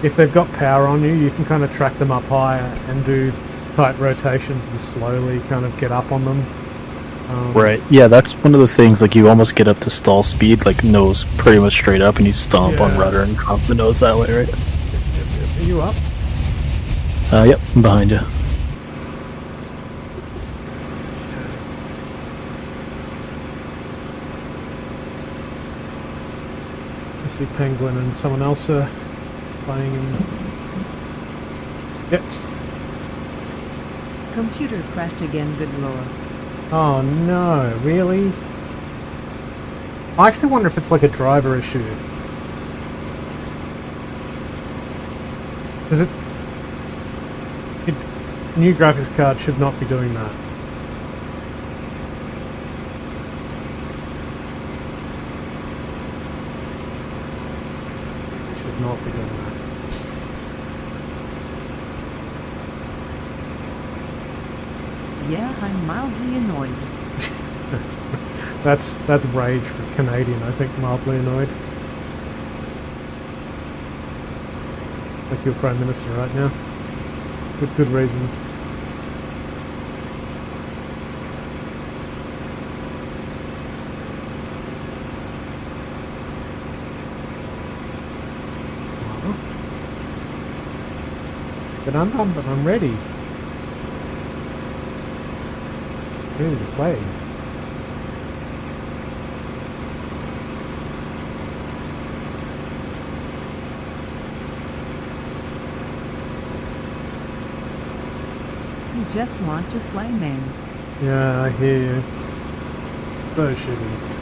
Speaker 2: if they've got power on you, you can kind of track them up higher and do tight rotations and slowly kind of get up on them.
Speaker 9: Right. Yeah, that's one of the things. Like, you almost get up to stall speed, like nose pretty much straight up, and you stomp on rudder and drop the nose that way, right?
Speaker 2: Are you up?
Speaker 9: Yep, I'm behind you.
Speaker 2: Just turn. I see Penguin and someone else playing in. Yes.
Speaker 8: Computer crashed again, good lord.
Speaker 2: Oh no, really? I actually wonder if it's like a driver issue. Is it... New graphics card should not be doing that. It should not be doing that.
Speaker 8: Yeah, I'm mildly annoyed.
Speaker 2: That's rage for Canadian, I think, mildly annoyed. Like your Prime Minister right now. With good reason. But I'm done, but I'm ready. Ready to play.
Speaker 8: You just want to fly, man.
Speaker 2: Yeah, I hear you. So shitty.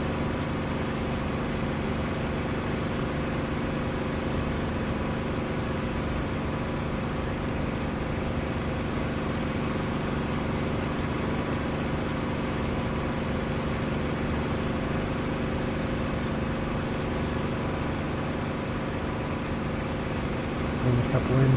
Speaker 2: A couple in.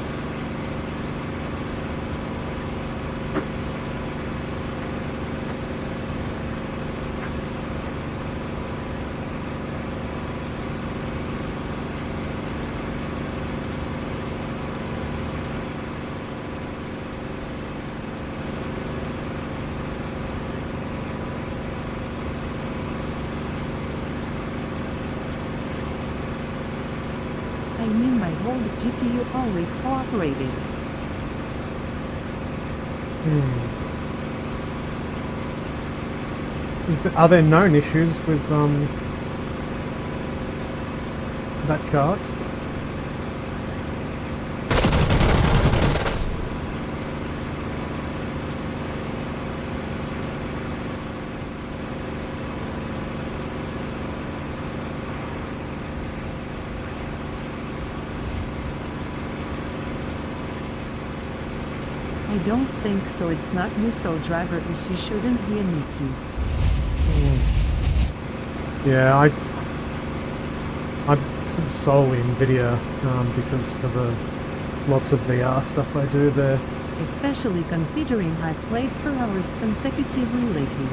Speaker 8: I mean, my whole GPU always cooperated.
Speaker 2: Are there known issues with that card?
Speaker 8: I don't think so. It's not new, so driver issue shouldn't be an issue.
Speaker 2: Yeah, I'm sort of solely NVIDIA because for the lots of VR stuff I do there.
Speaker 8: Especially considering I've played for hours consecutively lately.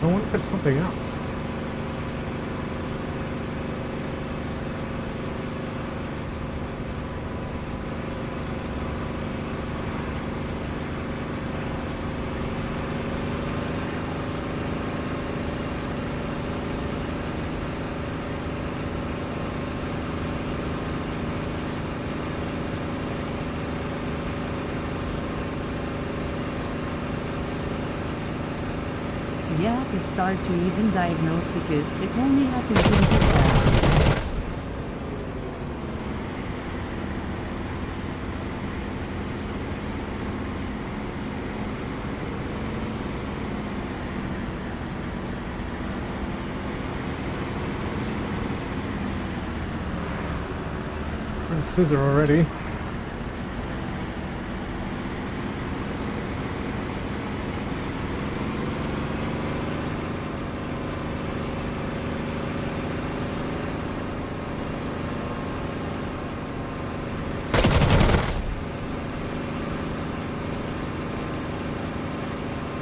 Speaker 2: I wonder if it's something else.
Speaker 8: Yeah, it's hard to even diagnose because it only happens in Japan.
Speaker 2: Scissor already.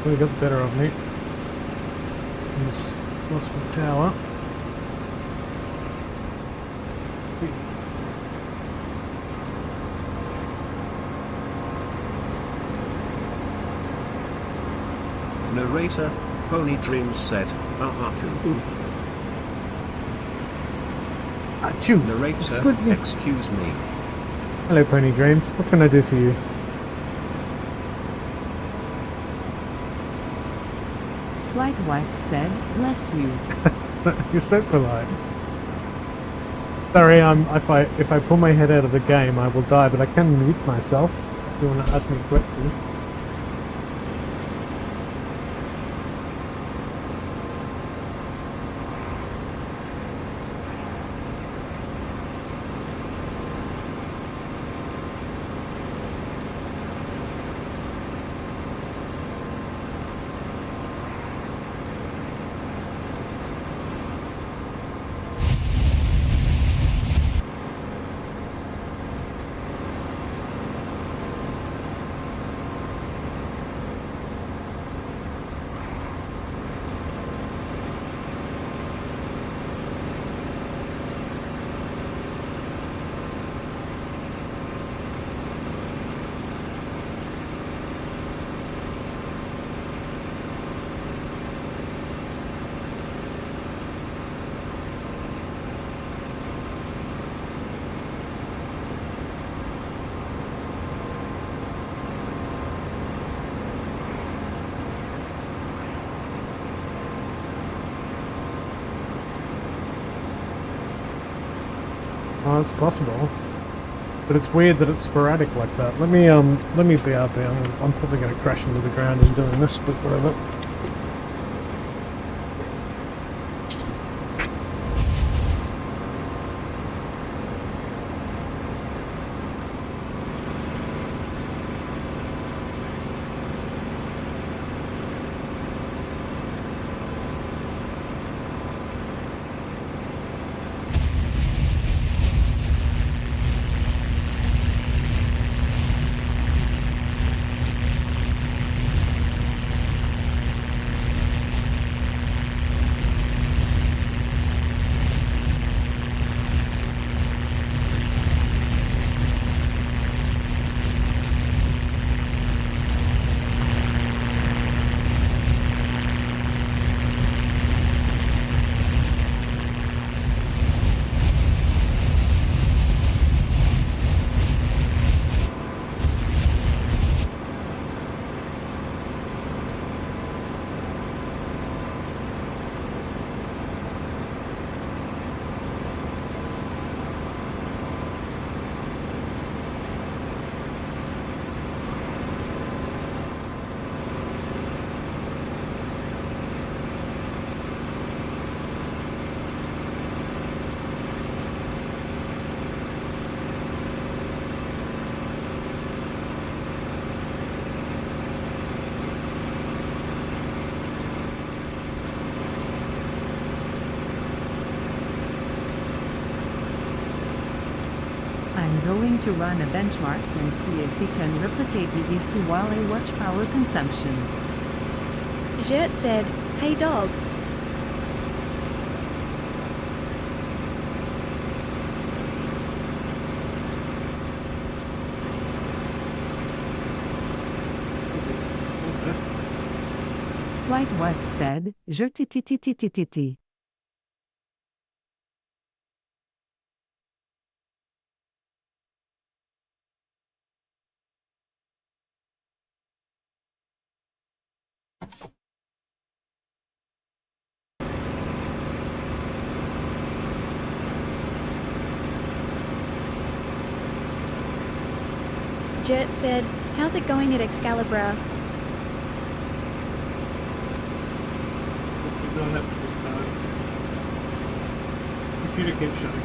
Speaker 2: We got the better of me. Just lost my power.
Speaker 1: Narrator, Pony Dreams said, Ahaku.
Speaker 2: Achoo!
Speaker 1: Narrator, excuse me.
Speaker 2: Hello, Pony Dreams. What can I do for you?
Speaker 8: Flight wife said, bless you.
Speaker 2: You're so polite. Sorry, if I pull my head out of the game, I will die, but I can mute myself if you want to ask me a question. Oh, it's possible. But it's weird that it's sporadic like that. Let me BRB. I'm probably going to crash into the ground in doing this, but whatever.
Speaker 8: I'm going to run a benchmark and see if we can replicate the issue while I watch power consumption.
Speaker 7: Jet said, hey dog.
Speaker 8: Flight wife said, je titititititi.
Speaker 7: Jet said, how's it going at Excalibur?
Speaker 2: This is not happening. Computer keeps shutting.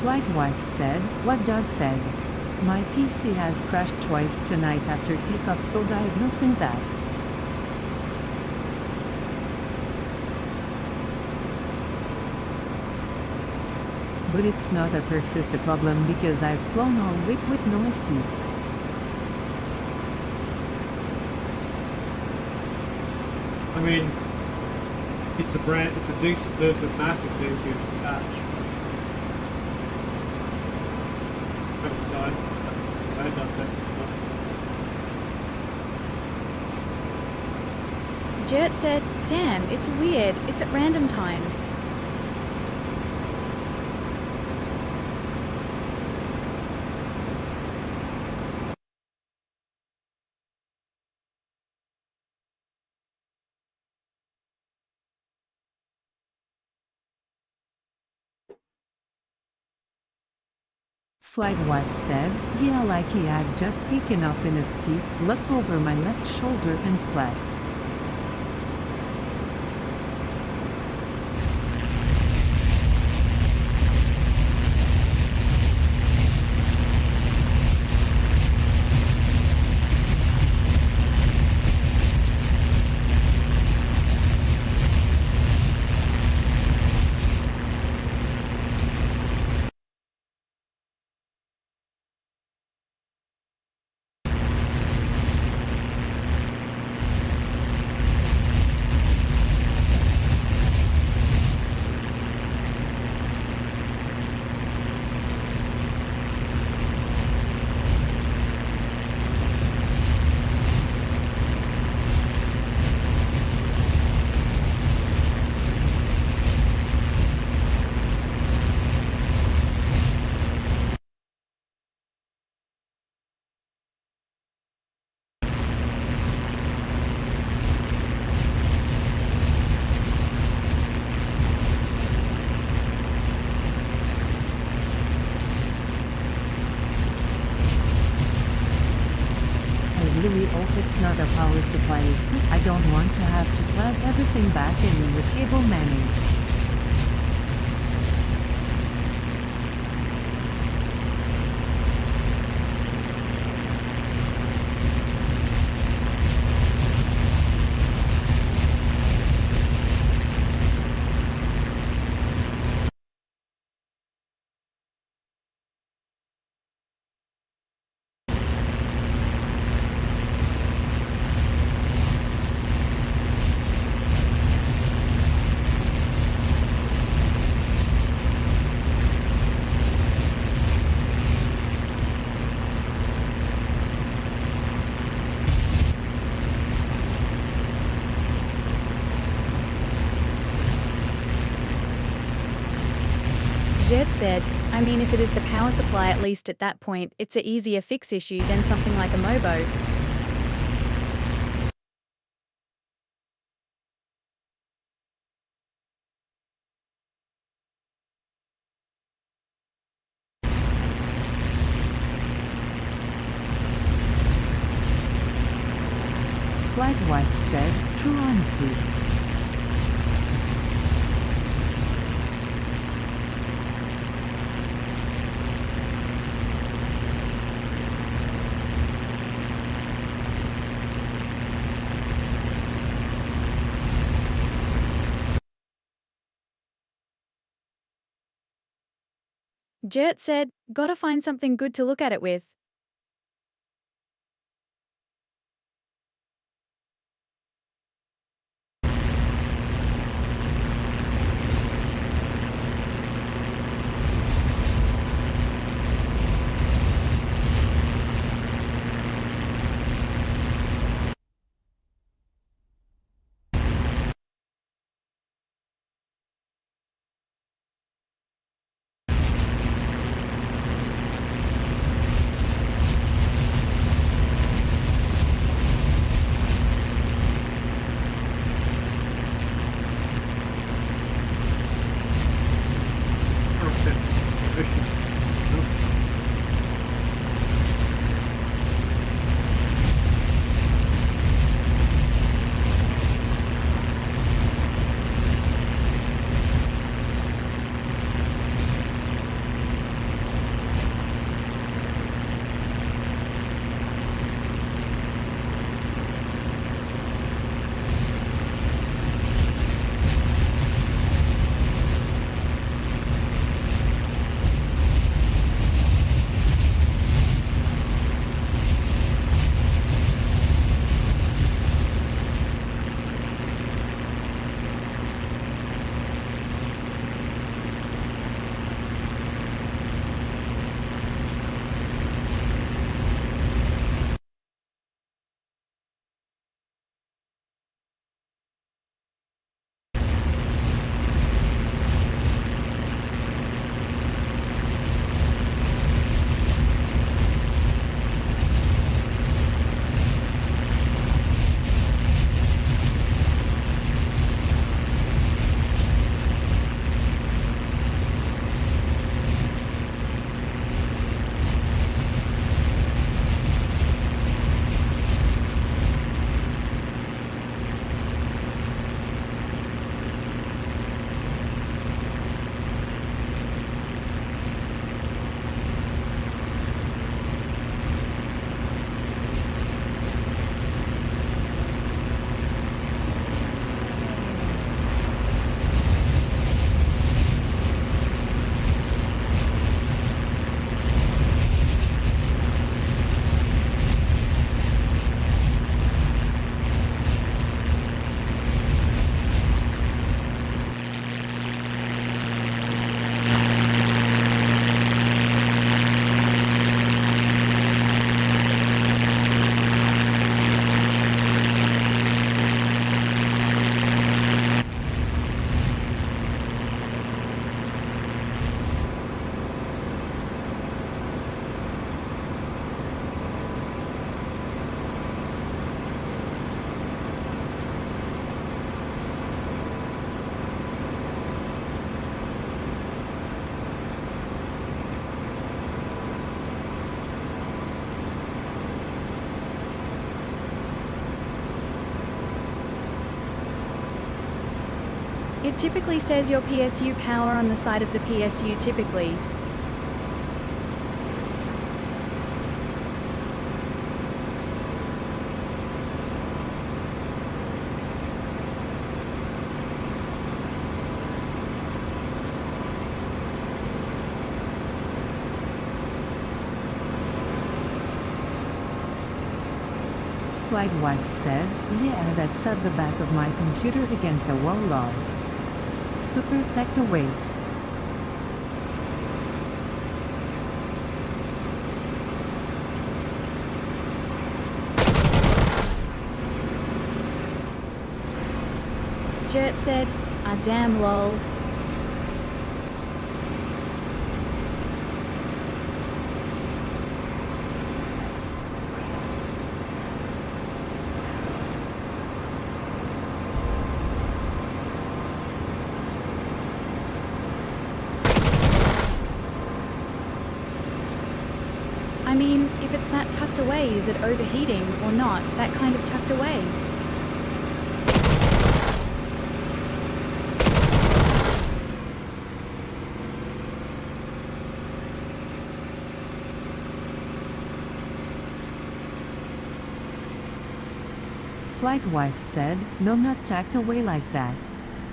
Speaker 8: Flight wife said, what Doug said. My PC has crashed twice tonight after takeoff, so diagnosing that. But it's not a persistent problem because I've flown all week with no issue.
Speaker 2: I mean, it's a decent, there's a massive DCS patch. Size. I don't think.
Speaker 7: Jert said, damn, it's weird. It's at random times.
Speaker 8: Flight wife said, yeah, like he had just taken off in a ski, looked over my left shoulder and splat. Really hope it's not a power supply issue. I don't want to have to plug everything back in when the cable managed.
Speaker 7: Jert said, I mean if it is the power supply at least at that point, it's a easier fix issue than something like a MOBO.
Speaker 8: Flight wife said, true honestly.
Speaker 7: Jert said, gotta find something good to look at it with. It typically says your PSU power on the side of the PSU typically.
Speaker 8: Flight wife said, yeah, that's at the back of my computer against the wall log. Super tucked away.
Speaker 7: Jert said, ah damn lol. I mean, if it's that tucked away, is it overheating or not? That kind of tucked away.
Speaker 8: Flight wife said, no, not tucked away like that.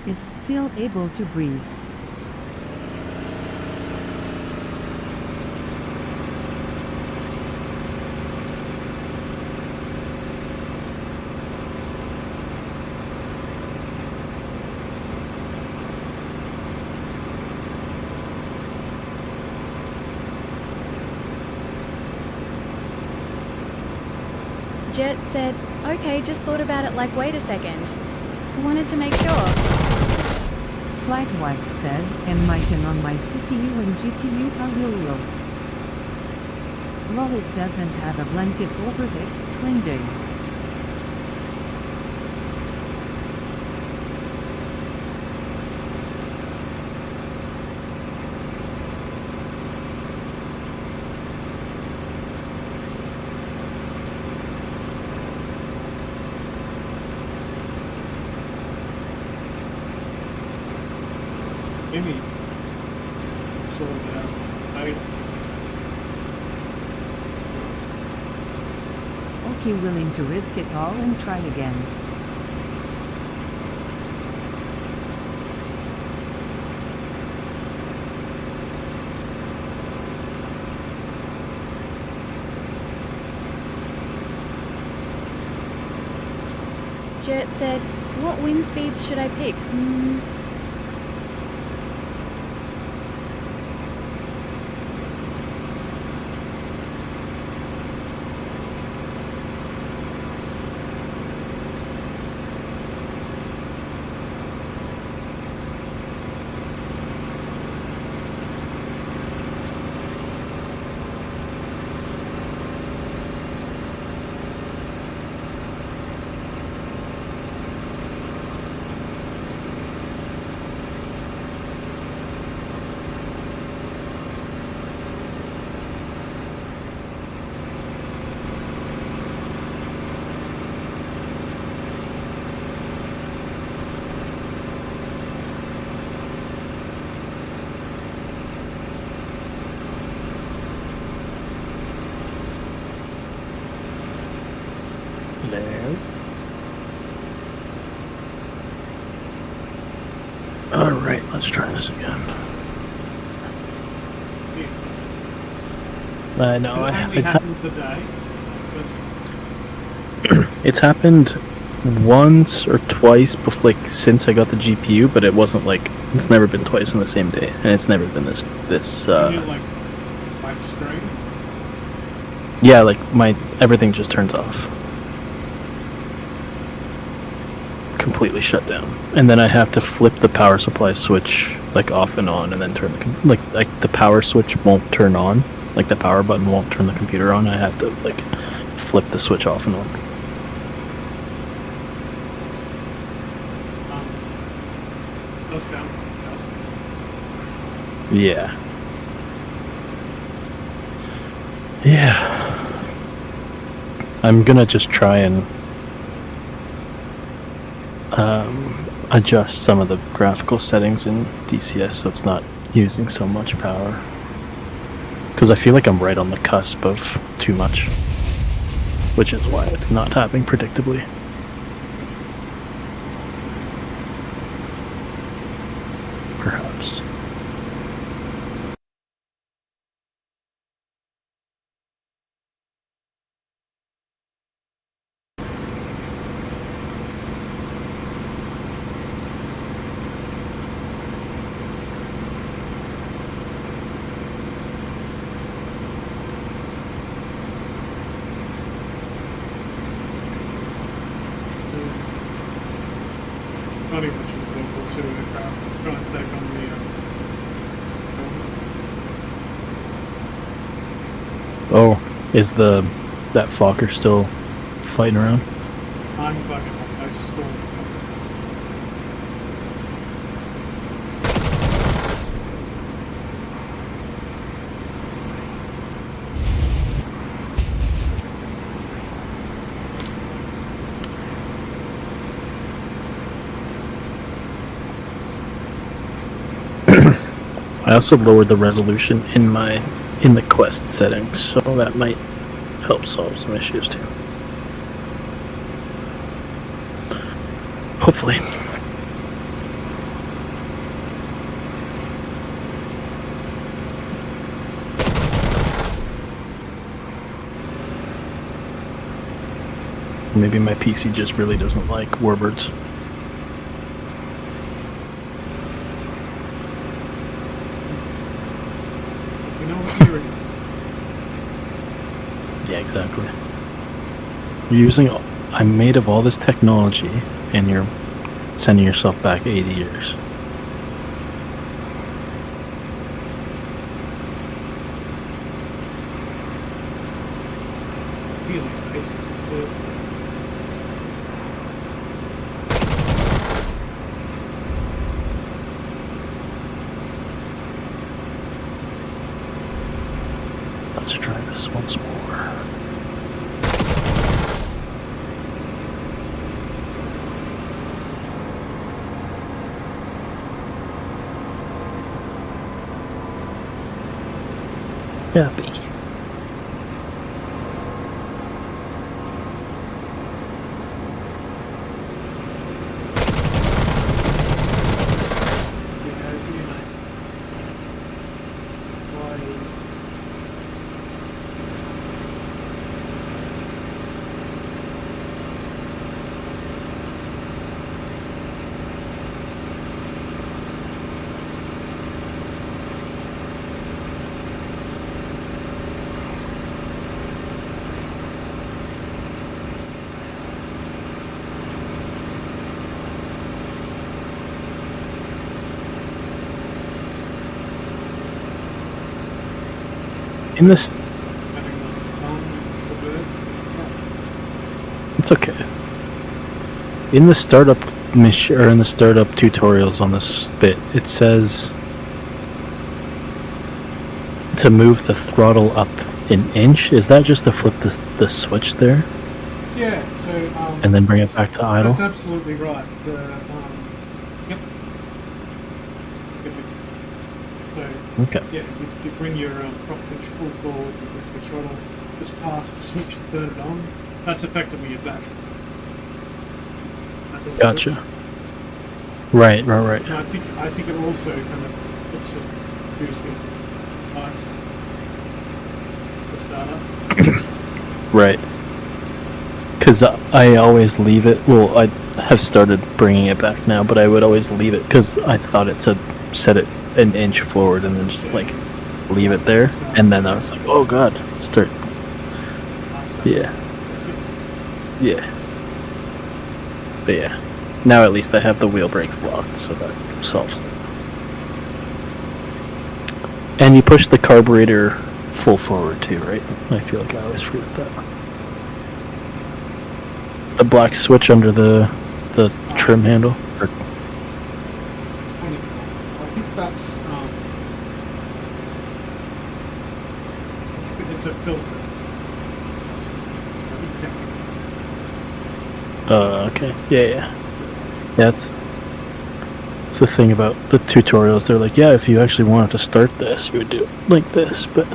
Speaker 8: It's still able to breathe.
Speaker 7: Jet said, okay, just thought about it like wait a second. Wanted to make sure.
Speaker 8: Flight wife said, enlighten on my CPU and GPU are real low. Lol, it doesn't have a blanket over it, cleaning.
Speaker 2: sorted out.
Speaker 8: Okay, willing to risk it all and try again.
Speaker 7: Jet said, what wind speeds should I pick?
Speaker 9: There. Alright, let's try this again. I know.
Speaker 2: It only happened today.
Speaker 9: It's happened once or twice before, like, since I got the GPU, but it wasn't like it's never been twice in the same day, and it's never been this.
Speaker 2: Can you, like screen?
Speaker 9: Yeah, like everything just turns off, completely shut down, and then I have to flip the power supply switch like off and on, and then turn the like the power switch won't turn on, like the power button won't turn the computer on. I have to like flip the switch off and on.
Speaker 2: Does sound fantastic.
Speaker 9: Yeah. Yeah. I'm gonna just try and adjust some of the graphical settings in DCS so it's not using so much power. Because I feel like I'm right on the cusp of too much, which is why it's not happening predictably. Perhaps.
Speaker 2: Not even much of a global to aircraft. Trying to take on the bombs.
Speaker 9: Oh, is that Fokker still fighting around?
Speaker 2: I'm bugging on those storm.
Speaker 9: I also lowered the resolution in the quest settings, so that might help solve some issues too. Hopefully. Maybe my PC just really doesn't like warbirds.
Speaker 2: You know what year it is?
Speaker 9: Yeah, exactly. I'm made of all this technology, and you're sending yourself back 80 years.
Speaker 2: Feeling basics disturbed.
Speaker 9: Let's try this once more. happy. In this, it's okay. In the startup mission or in the startup tutorials on this bit, it says to move the throttle up an inch. Is that just to flip the switch there?
Speaker 2: Yeah. So.
Speaker 9: And then bring it back to idle.
Speaker 2: That's absolutely right. Yep. So,
Speaker 9: Okay.
Speaker 2: yeah, you bring your prop pitch full forward, you bring the throttle just past the switch to turn it on. That's effectively your battery.
Speaker 9: Gotcha. Right.
Speaker 2: And I think it also kind of puts some boosting pipes for startup.
Speaker 9: Right. Because I always leave it. Well, I have started bringing it back now, but I would always leave it because I thought it said set it an inch forward and then just like leave it there. And then I was like, oh god, start. Yeah. But yeah, now at least I have the wheel brakes locked, so that solves it. And you push the carburetor full forward too, right? I feel like I always forget that. The black switch under the trim handle? Or...
Speaker 2: I think that's it's a filter.
Speaker 9: Okay. Yeah. That's the thing about the tutorials. They're like, yeah, if you actually wanted to start this, you would do it like this, but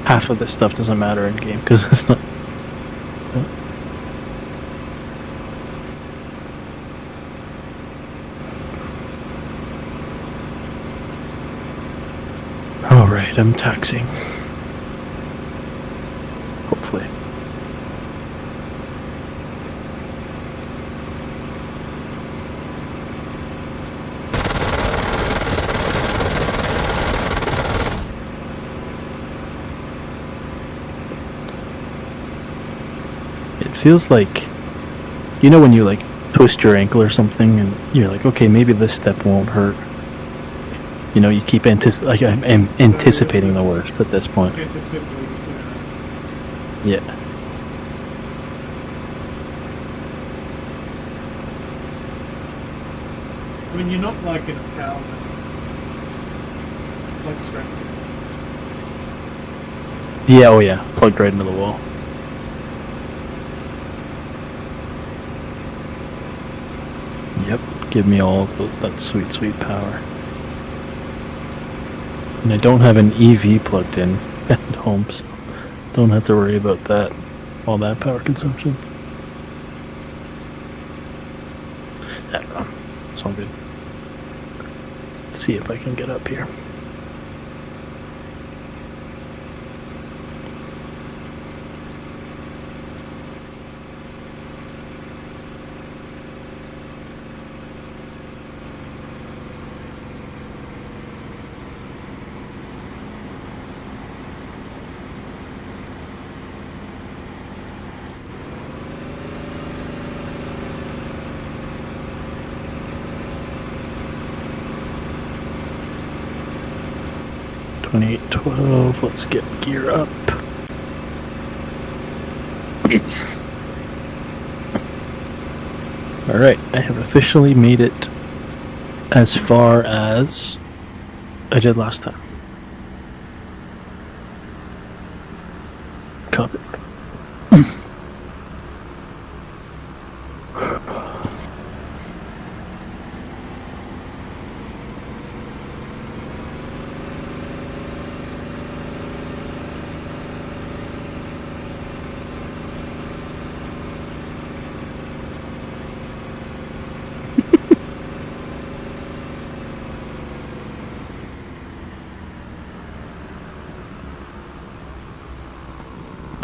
Speaker 9: half of this stuff doesn't matter in game because it's not. Alright, I'm taxiing. Hopefully. It feels like, you know when you like twist your ankle or something and you're like, okay, maybe this step won't hurt. You know, you keep I'm anticipating the worst at this point. Yeah.
Speaker 2: I mean, you're not like in a power it's like straight.
Speaker 9: Yeah, oh yeah, plugged right into the wall. Yep, give me all that sweet power. And I don't have an EV plugged in at home, so don't have to worry about that, all that power consumption. I don't know, it's all good. Let's see if I can get up here. Let's get gear up. Alright, I have officially made it as far as I did last time. Copy.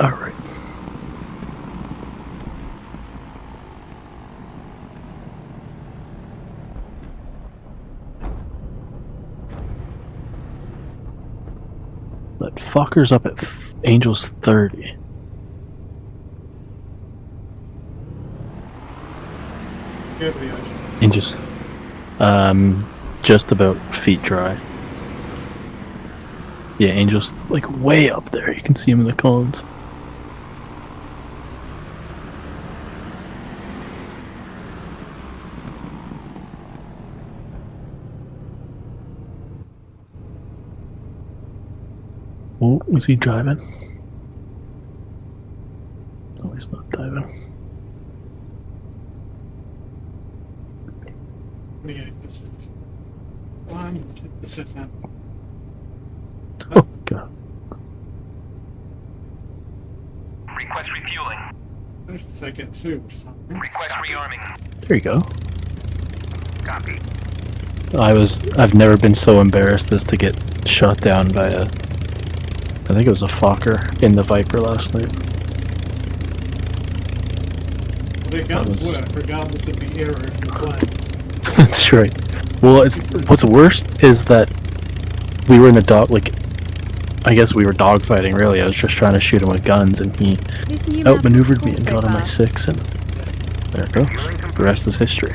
Speaker 9: All right. That fucker's up at Angels 30.
Speaker 2: Over the ocean.
Speaker 9: Angels, just about feet dry. Yeah, Angels like way up there. You can see him in the columns. Oh, is he driving? No, he's not driving.
Speaker 2: 28%. 1% now.
Speaker 9: Oh, God.
Speaker 6: Request refueling.
Speaker 2: There's the second two or something.
Speaker 6: Request rearming.
Speaker 9: There you go.
Speaker 6: Copy.
Speaker 9: I've never been so embarrassed as to get shot down by I think it was a Fokker in the Viper last night.
Speaker 2: Well, their guns work regardless of the era of the plane.
Speaker 9: That's right. Well, what's worst is that we were in a I guess we were dogfighting, really. I was just trying to shoot him with guns, and he
Speaker 7: This new map
Speaker 9: outmaneuvered
Speaker 7: looks
Speaker 9: me
Speaker 7: cool
Speaker 9: and
Speaker 7: so
Speaker 9: got on my
Speaker 7: far.
Speaker 9: 6, and there it goes. The rest is history.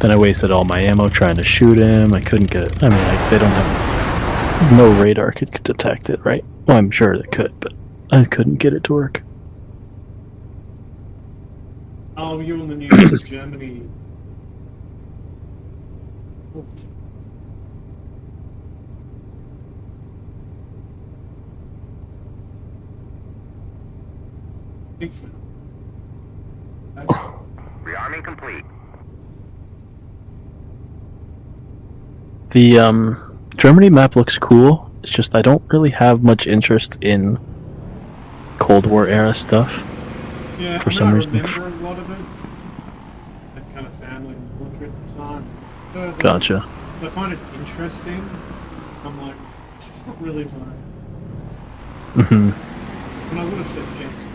Speaker 9: Then I wasted all my ammo trying to shoot him. I couldn't get it. I mean, they don't have... No radar could detect it, right? Well, I'm sure they could, but I couldn't get it to work.
Speaker 2: Oh, you on the news in Germany. Oh.
Speaker 6: Rearming complete.
Speaker 9: The Germany map looks cool. It's just I don't really have much interest in Cold War era stuff.
Speaker 2: Yeah,
Speaker 9: For
Speaker 2: I
Speaker 9: some reason.
Speaker 2: remember a lot of it. That kind of family military at the time.
Speaker 9: Gotcha.
Speaker 2: I find it interesting. I'm like, this is not really my...
Speaker 9: Mm-hmm.
Speaker 2: And I would have said Jason.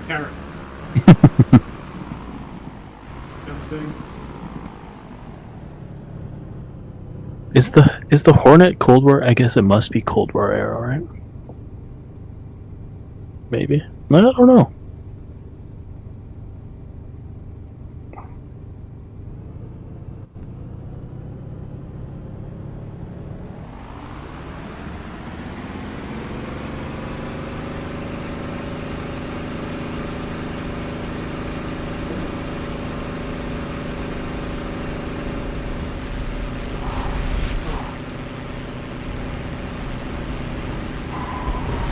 Speaker 2: Characters. Thing.
Speaker 9: Is the Hornet Cold War? I guess it must be Cold War era, right? Maybe. I don't know.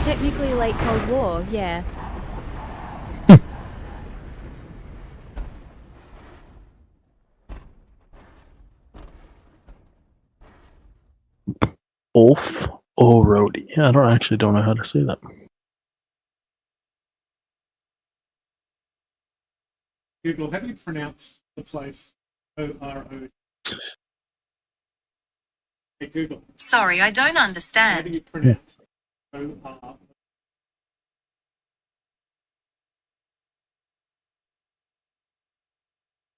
Speaker 7: Technically late Cold War, yeah.
Speaker 9: Ulf O'Rody. Yeah, I don't know how to say that.
Speaker 2: Google, how do you pronounce the place? O-R-O. Hey, Google.
Speaker 10: Sorry, I don't
Speaker 2: How do
Speaker 10: understand.
Speaker 2: you pronounce it? O-R-O.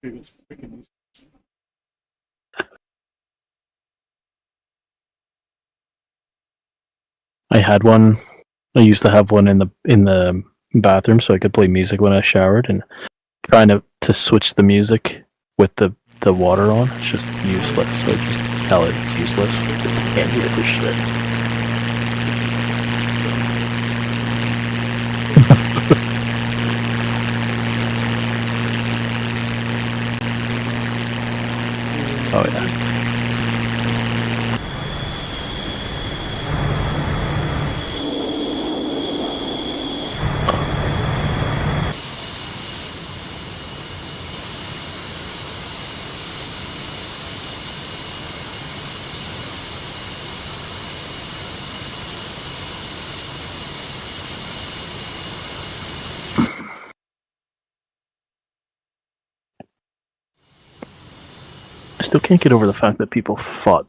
Speaker 2: Google's freaking useless.
Speaker 9: I used to have one in the bathroom so I could play music when I showered, and trying to switch the music with the water on, it's just useless. So I just tell it it's useless. So I can't hear for shit. Oh yeah. still can't get over the fact that people fought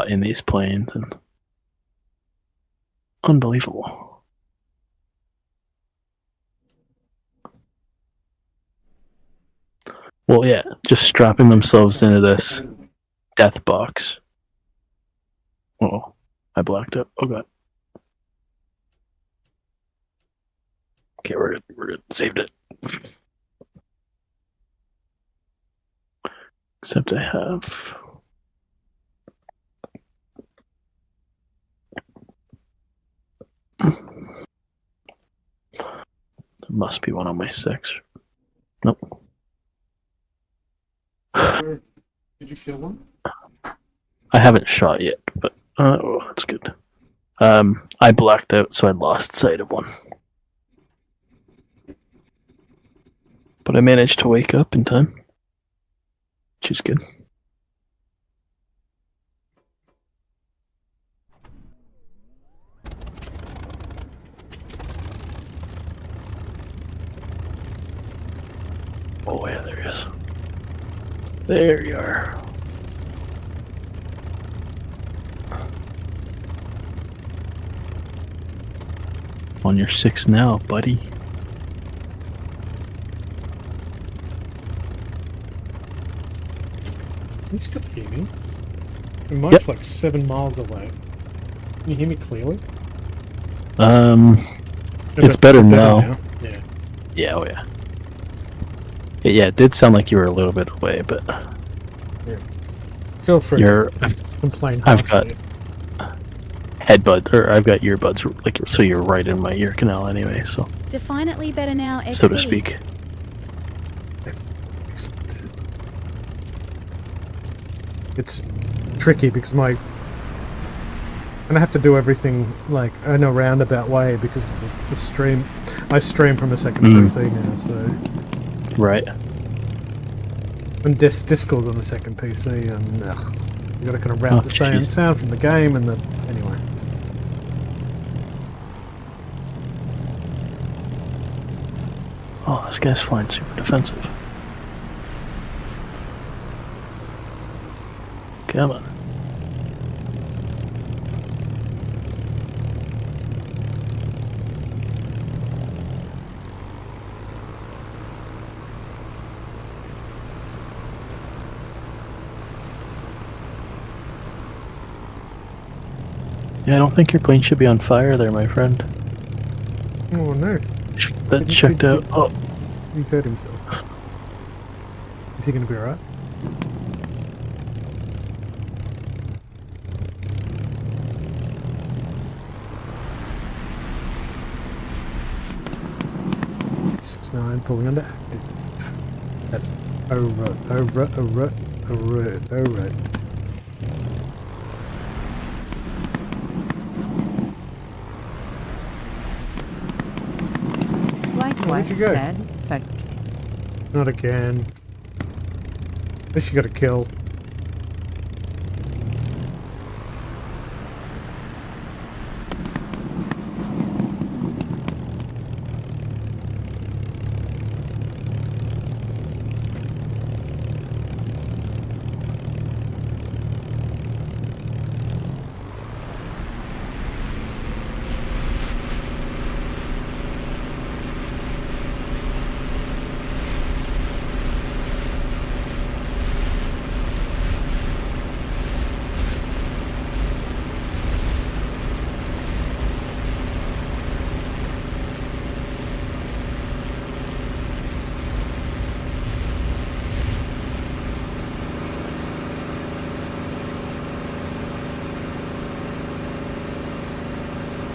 Speaker 9: in these planes, and unbelievable. Well, yeah, just strapping themselves into this death box. Oh, I blacked out. Oh god. Okay, we're good. Saved it. Except I have. There must be one on my 6. Nope.
Speaker 2: Did you kill one?
Speaker 9: I haven't shot yet, but oh, that's good. I blacked out, so I lost sight of one. But I managed to wake up in time, which is good. Oh yeah, there he is. There you are. On your 6 now, buddy.
Speaker 2: Can you still hear me? The mic's like 7 miles away. Can you hear me clearly?
Speaker 9: It's better now.
Speaker 2: Yeah.
Speaker 9: Yeah, oh yeah. Yeah, it did sound like you were a little bit away, but
Speaker 2: Yeah. Feel free to complain
Speaker 9: I've got
Speaker 2: harshly.
Speaker 9: I've got earbuds, like, so you're right in my ear canal anyway, so
Speaker 7: Definitely better now, XD.
Speaker 9: so to speak.
Speaker 2: Excellent. It's tricky because and I have to do everything like in a roundabout way because the stream. I stream from a second PC now, so
Speaker 9: Right.
Speaker 2: and Discord on the second PC, and you got to kind of route the same
Speaker 9: jeez.
Speaker 2: sound from the game and the anyway.
Speaker 9: Oh, this guy's flying super defensive. Come on. Yeah, I don't think your plane should be on fire there, my friend.
Speaker 2: Oh no!
Speaker 9: That checked out. Oh,
Speaker 2: He hurt himself. Is he going to be alright? .69 pulling under active. Alright.
Speaker 8: Flight
Speaker 2: Where'd
Speaker 8: wife
Speaker 2: you go?
Speaker 8: said, "Fuck."
Speaker 2: Not again. At least you got a kill.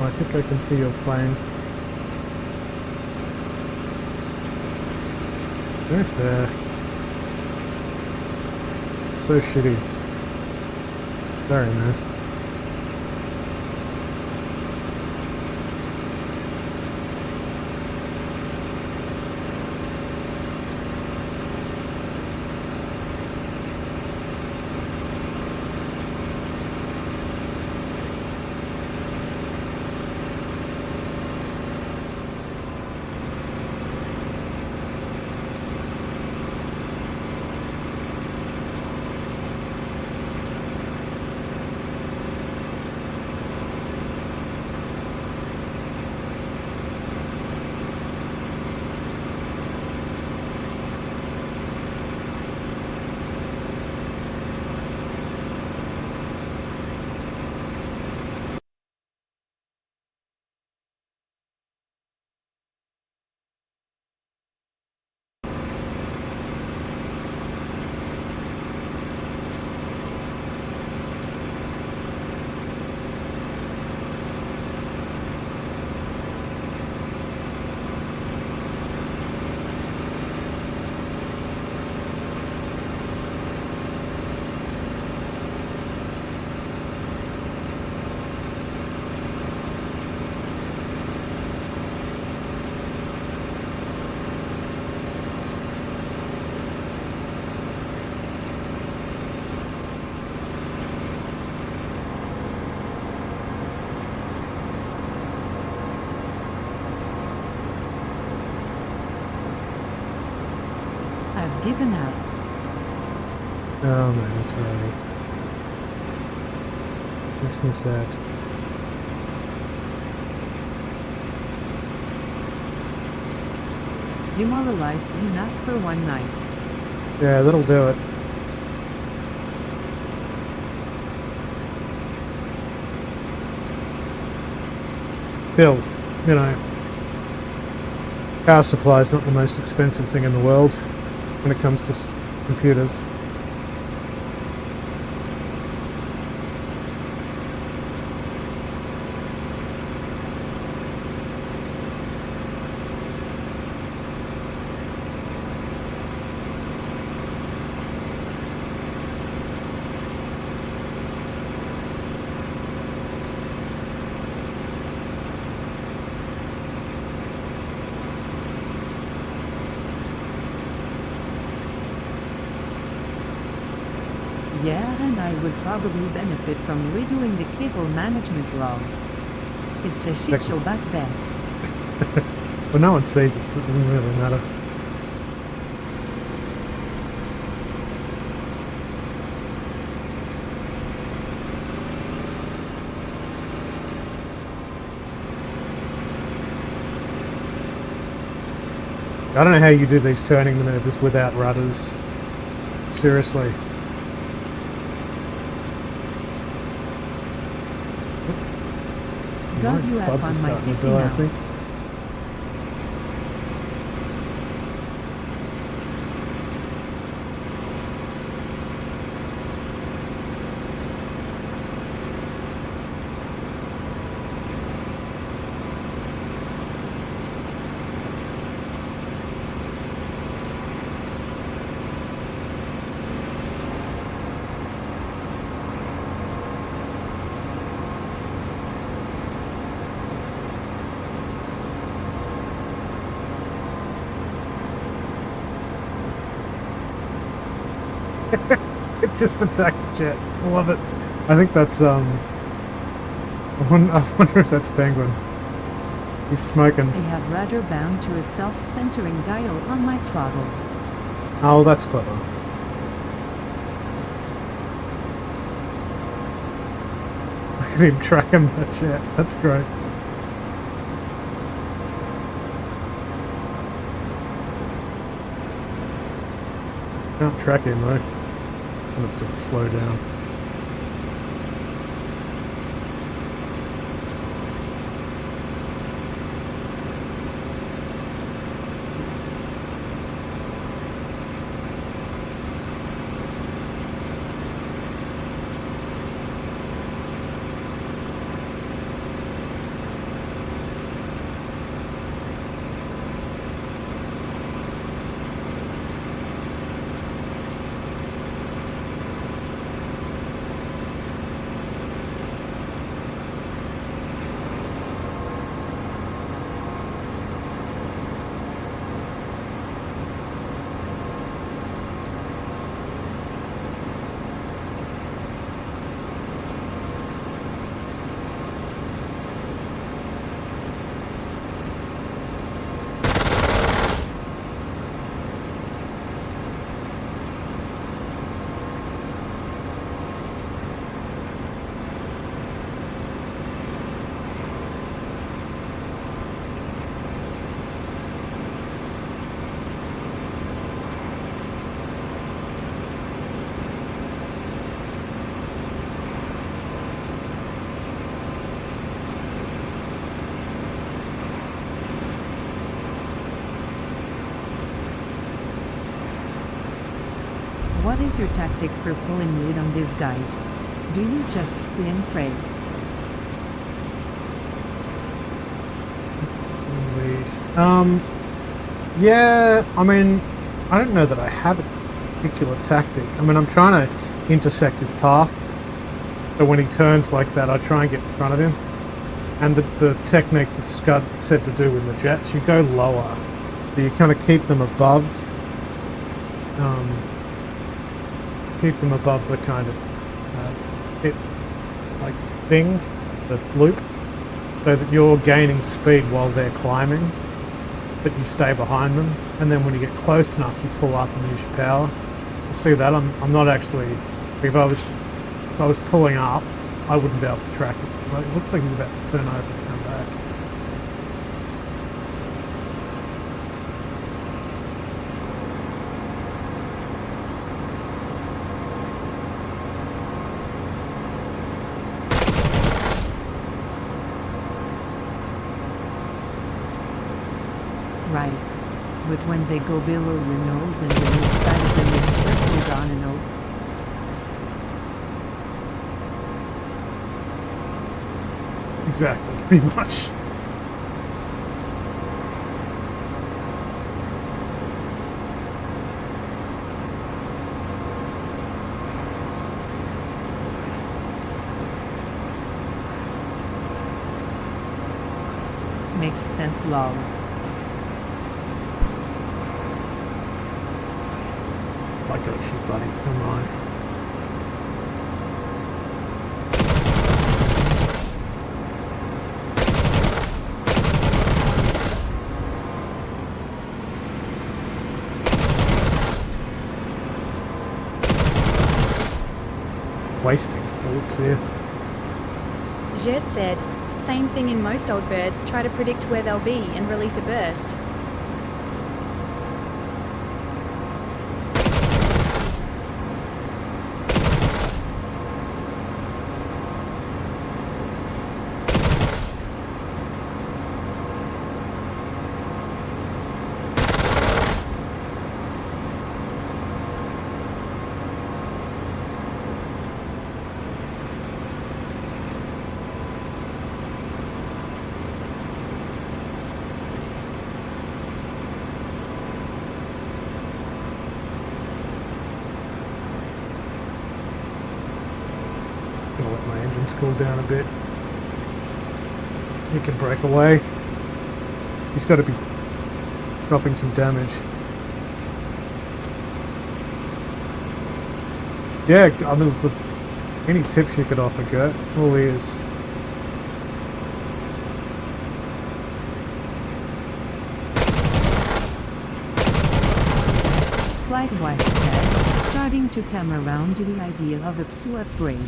Speaker 2: I think I can see your plane. No fair. So shitty. Sorry, man.
Speaker 8: I've given up.
Speaker 2: Oh man, sorry. Makes me sad.
Speaker 8: Demoralized enough for one night.
Speaker 2: Yeah, that'll do it. Still, you know, power supply is not the most expensive thing in the world when it comes to computers.
Speaker 8: Yeah, and I would probably benefit from redoing the cable management log. It's a shit show back then.
Speaker 2: Well, no one sees it, so it doesn't really matter. I don't know how you do these turning maneuvers without rudders. Seriously.
Speaker 8: Got you up
Speaker 2: Buds are
Speaker 8: on my
Speaker 2: starting to
Speaker 8: PC
Speaker 2: die, I
Speaker 8: now.
Speaker 2: think. It just attacked jet. I love it. I think that's I wonder if that's Penguin. He's smoking.
Speaker 8: I have rudder bound to a self-centering dial on my throttle.
Speaker 2: Oh, that's clever. Look at him tracking that jet. That's great. Can't track him though. I'll have to slow down.
Speaker 8: What is your tactic for pulling lead on these guys? Do you just spray and pray?
Speaker 2: Yeah, I mean, I don't know that I have a particular tactic. I mean, I'm trying to intersect his path. So when he turns like that, I try and get in front of him. And the technique that Scud said to do with the jets, you go lower. So you kind of keep them above. Keep them above the kind of hit like thing, the loop, so that you're gaining speed while they're climbing, but you stay behind them. and then when you get close enough, you pull up and use your power. You see that? I'm not actually. If I was pulling up, I wouldn't be able to track it. But it looks like he's about to turn over and come back.
Speaker 8: Right. But when they go below your nose and the east side of them is just organano.
Speaker 2: Exactly, pretty much.
Speaker 8: Makes sense, lol.
Speaker 2: I got you, buddy. Come on. Wasting bullets here.
Speaker 7: Jet said, same thing in most old birds, try to predict where they'll be and release a burst.
Speaker 2: Gonna let my engines cool down a bit. He can break away. He's got to be dropping some damage. Yeah, I mean, any tips you could offer, Gert? All ears.
Speaker 8: Flightwise said, starting to come around to the idea of a PSU upgrade.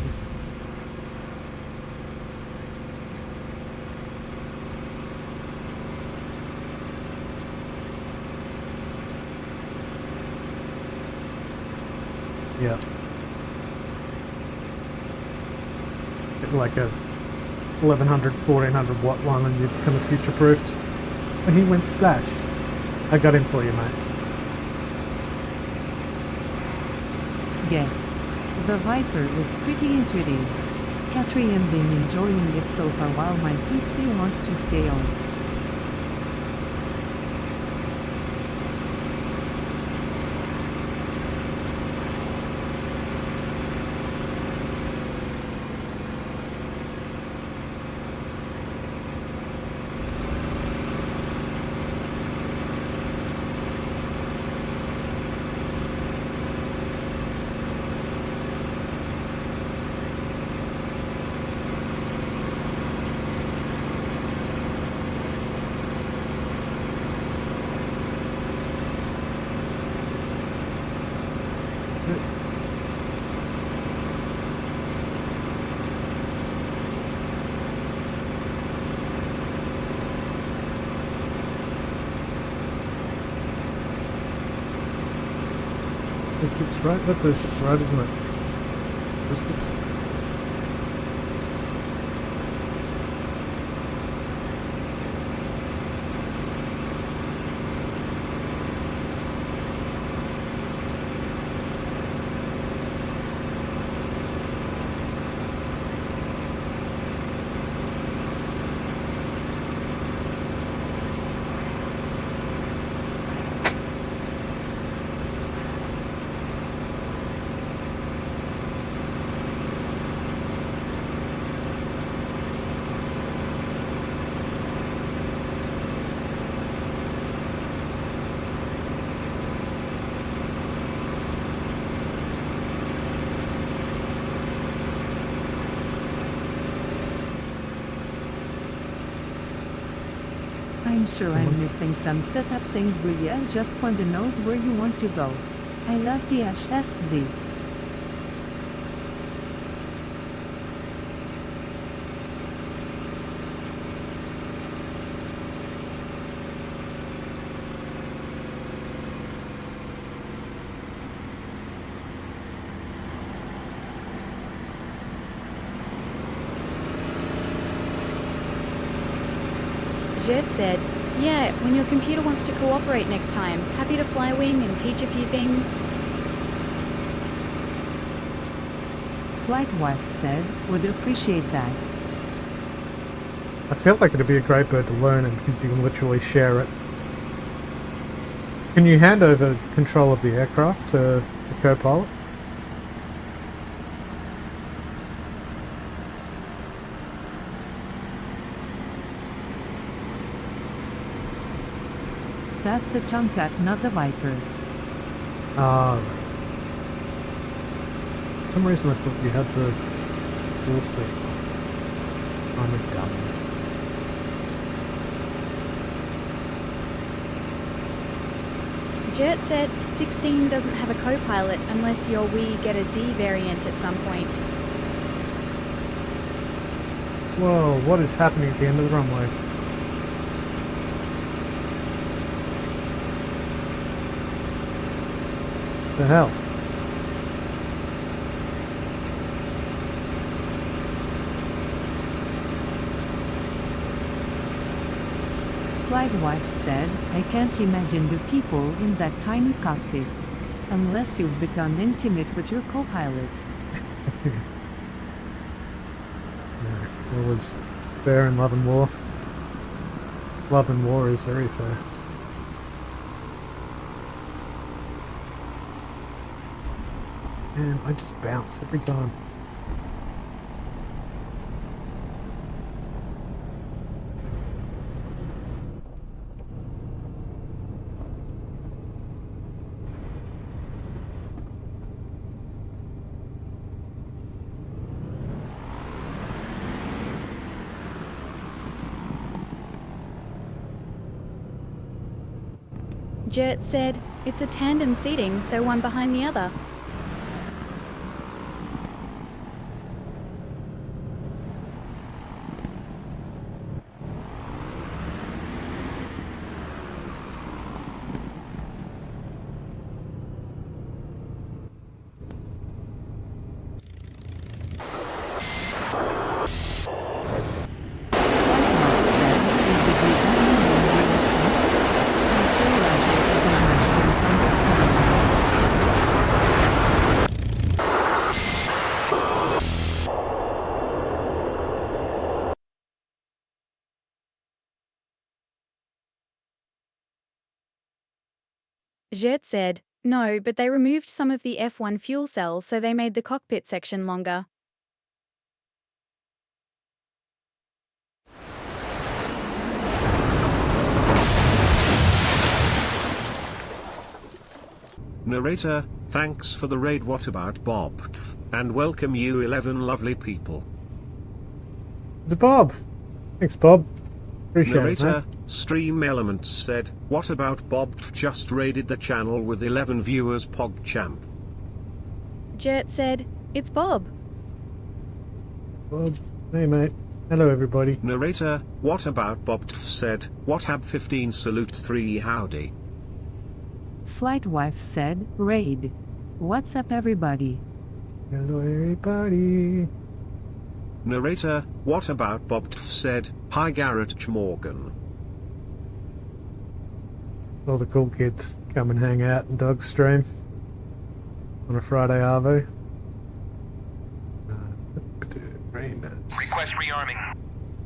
Speaker 2: Yeah. Get like a 1100, 1400 watt one and you're kind of future proofed. And he went splash. I got him for you, mate.
Speaker 8: Get. The Viper is pretty intuitive. Catrian been enjoying it so far while my PC wants to stay on.
Speaker 2: A6 right? That's A6 right, isn't it? A6.
Speaker 8: I'm sure I'm missing some setup things where you just point the nose where you want to go. I love the HSD.
Speaker 7: Jet said, yeah, when your computer wants to cooperate next time, happy to fly wing and teach a few things.
Speaker 8: Flight wife said, would appreciate that.
Speaker 2: I feel like it'd be a great bird to learn it because you can literally share it. Can you hand over control of the aircraft to the co-pilot?
Speaker 8: That's the Tomcat, not the Viper.
Speaker 2: Ah. For some reason I thought you had the wall seat. I'm a dummy.
Speaker 7: Jet said 16 doesn't have a co-pilot unless your we get a D variant at some point.
Speaker 2: Whoa, what is happening at the end of the runway? The hell?
Speaker 8: Flight wife said, I can't imagine the people in that tiny cockpit. Unless you've become intimate with your co-pilot.
Speaker 2: It was fair in Love and War. Love and War is very fair. And I just bounce every time.
Speaker 7: Jet said, it's a tandem seating, so one behind the other. Jet said, no, but they removed some of the F1 fuel cells, so they made the cockpit section longer.
Speaker 1: Narrator, thanks for the raid. What about Bob? And welcome you 11 lovely people.
Speaker 2: It's Bob. Thanks, Bob. Appreciate
Speaker 1: Narrator,
Speaker 2: it, man.
Speaker 1: Stream Elements said, what about Bob? Just raided the channel with 11 viewers. PogChamp.
Speaker 7: Jet said, it's Bob.
Speaker 2: Bob. Hey, mate. Hello, everybody.
Speaker 1: Narrator, what about Bob? Said, what hab 15 salute 3 howdy.
Speaker 8: Flight wife said, raid. What's up, everybody?
Speaker 2: Hello, everybody.
Speaker 1: Narrator, what about Bob? Said, hi Garrett Morgan.
Speaker 2: All the cool kids come and hang out in Doug's stream on a Friday arvo. Very nice.
Speaker 6: Request rearming.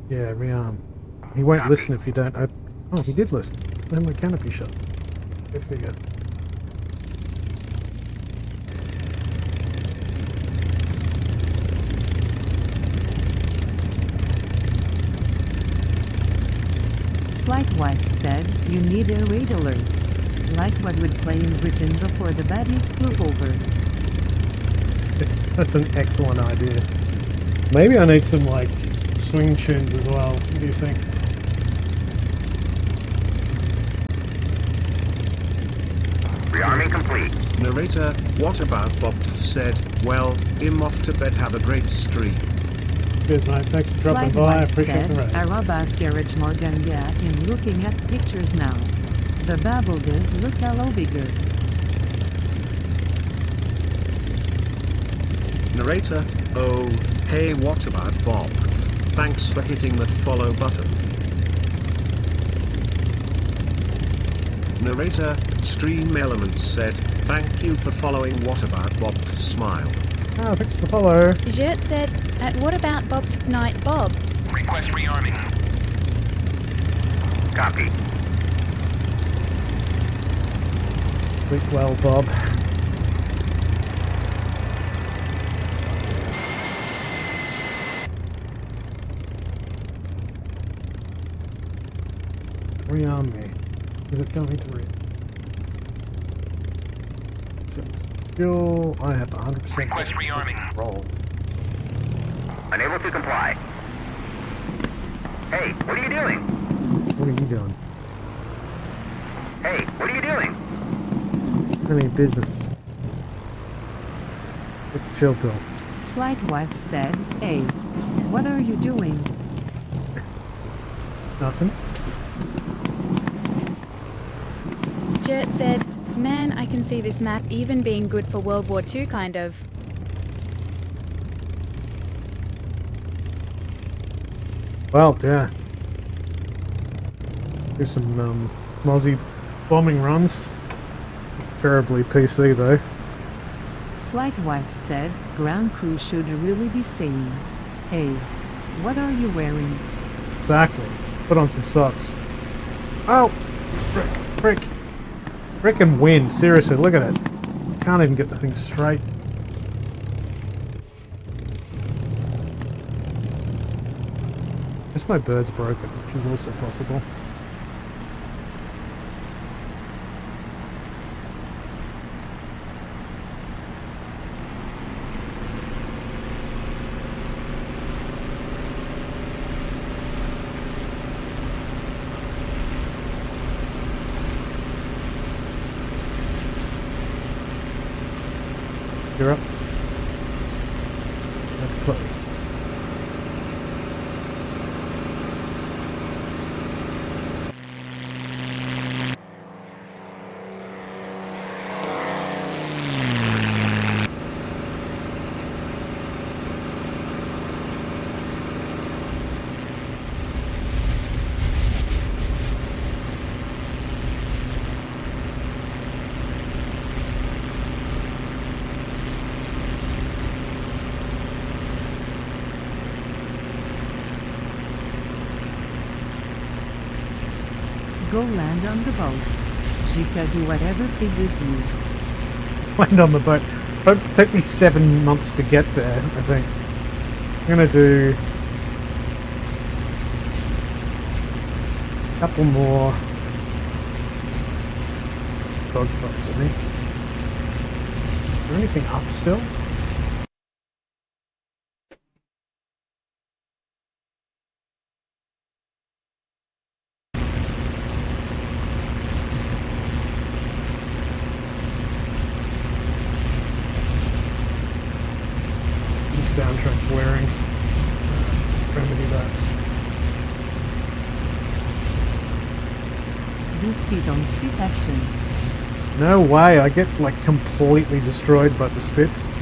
Speaker 2: Yeah, rearm. He won't listen if you don't open. Oh, he did listen. Then my canopy shut. Go figure.
Speaker 8: Flight wife said, you need a raid alert. Like what would play in Britain before the baddies flew over.
Speaker 2: That's an excellent idea. Maybe I need some, like, swing tunes as well. What do you think?
Speaker 6: Rearming complete.
Speaker 1: Narrator, what about Bob said, well, him off to bed, have a great stream.
Speaker 2: Cheers, mate. Thanks for dropping
Speaker 8: Flight
Speaker 2: by. I
Speaker 8: Wife
Speaker 2: appreciate
Speaker 8: said,
Speaker 2: the raid.
Speaker 8: Arabas Garage Morgan, yeah, I'm looking at pictures now. The babble does look a lot bigger.
Speaker 1: Narrator, oh, hey, what about Bob? Thanks for hitting that follow button. Narrator, Stream Elements said, thank you for following What About Bob smile.
Speaker 2: Ah, thanks for the follow.
Speaker 7: Jet said, at what about Bob tonight, Bob?
Speaker 6: Request rearming. Copy.
Speaker 2: Sleep well, Bob. Rearm me. Is it going to read? Fuel. I have 100%
Speaker 6: Request rearming.
Speaker 2: roll.
Speaker 6: Unable to comply. Hey, what are you doing?
Speaker 2: What are you doing?
Speaker 6: Hey, what are you doing?
Speaker 2: None of your business. Get the chill pill.
Speaker 8: Flight Wife said, hey, what are you doing?
Speaker 2: Nothing.
Speaker 7: Jet said, man, I can see this map even being good for World War II, kind of.
Speaker 2: Well, yeah. Do some Mozzie bombing runs. It's terribly PC though.
Speaker 8: Flight Wife said, ground crew should really be saying, hey, what are you wearing?
Speaker 2: Exactly. Put on some socks. Oh! Frick. Frickin' wind. Seriously, look at it. Can't even get the thing straight. Guess my bird's broken, which is also possible. You're up. I've closed.
Speaker 8: Go land on the boat. Jika, do whatever pleases you.
Speaker 2: Land on the boat. It'll take me 7 months to get there, I think. I'm gonna do a couple more dogfights, I think. Is there anything up still? Soundtrack's wearing. Remedy that.
Speaker 8: Do speed on speed action.
Speaker 2: No way, I get like completely destroyed by the spits.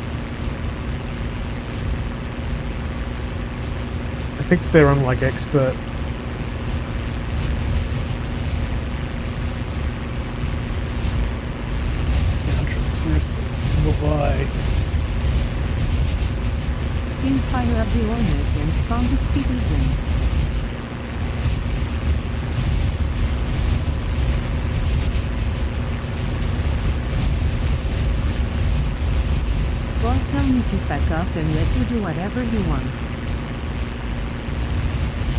Speaker 2: I think they're on like expert. Soundtrack, seriously. Why?
Speaker 8: Fire of the Hornet and spawn the speedism. Or tell me to fuck up and let you do whatever you want.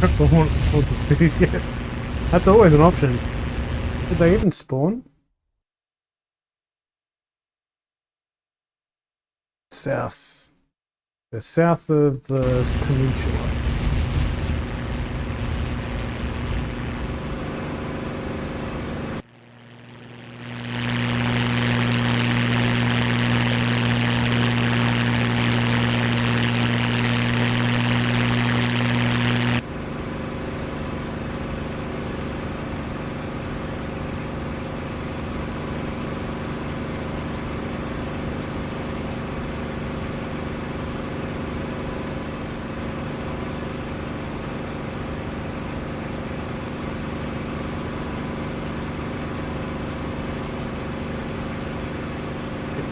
Speaker 2: The Hornet spawns some spitties, yes. That's always an option. Did they even spawn? South. They're south of the peninsula.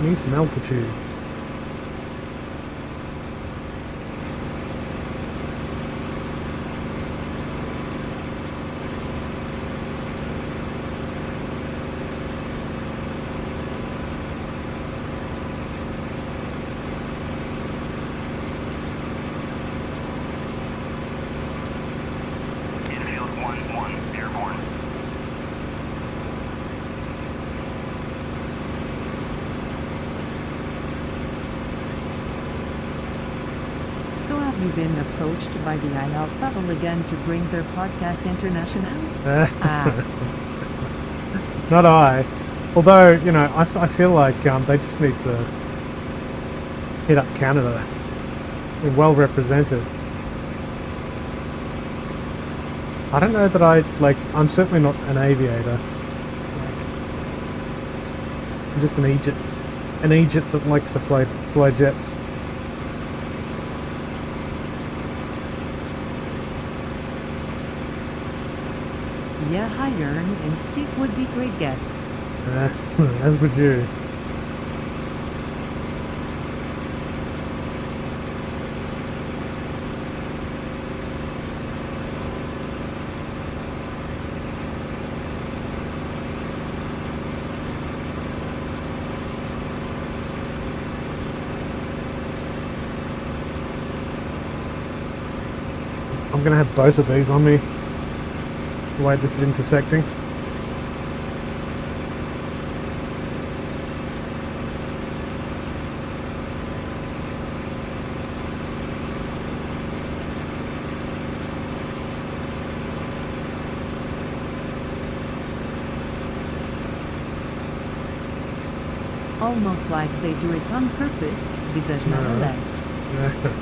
Speaker 2: Need some altitude.
Speaker 6: Infield 1-1, airborne.
Speaker 8: So have you been approached by the IL again to bring their podcast international? Ah,
Speaker 2: Not I. Although, you know, I feel like they just need to hit up Canada. They're well represented. I don't know that I'm certainly not an aviator. I'm just an Egypt that likes to fly jets.
Speaker 8: yeah, Iron and Steve would be great guests.
Speaker 2: As would you. I'm gonna have both of these on me. The way this is intersecting.
Speaker 8: Almost like they do it on purpose, visage nonetheless.
Speaker 2: Yeah.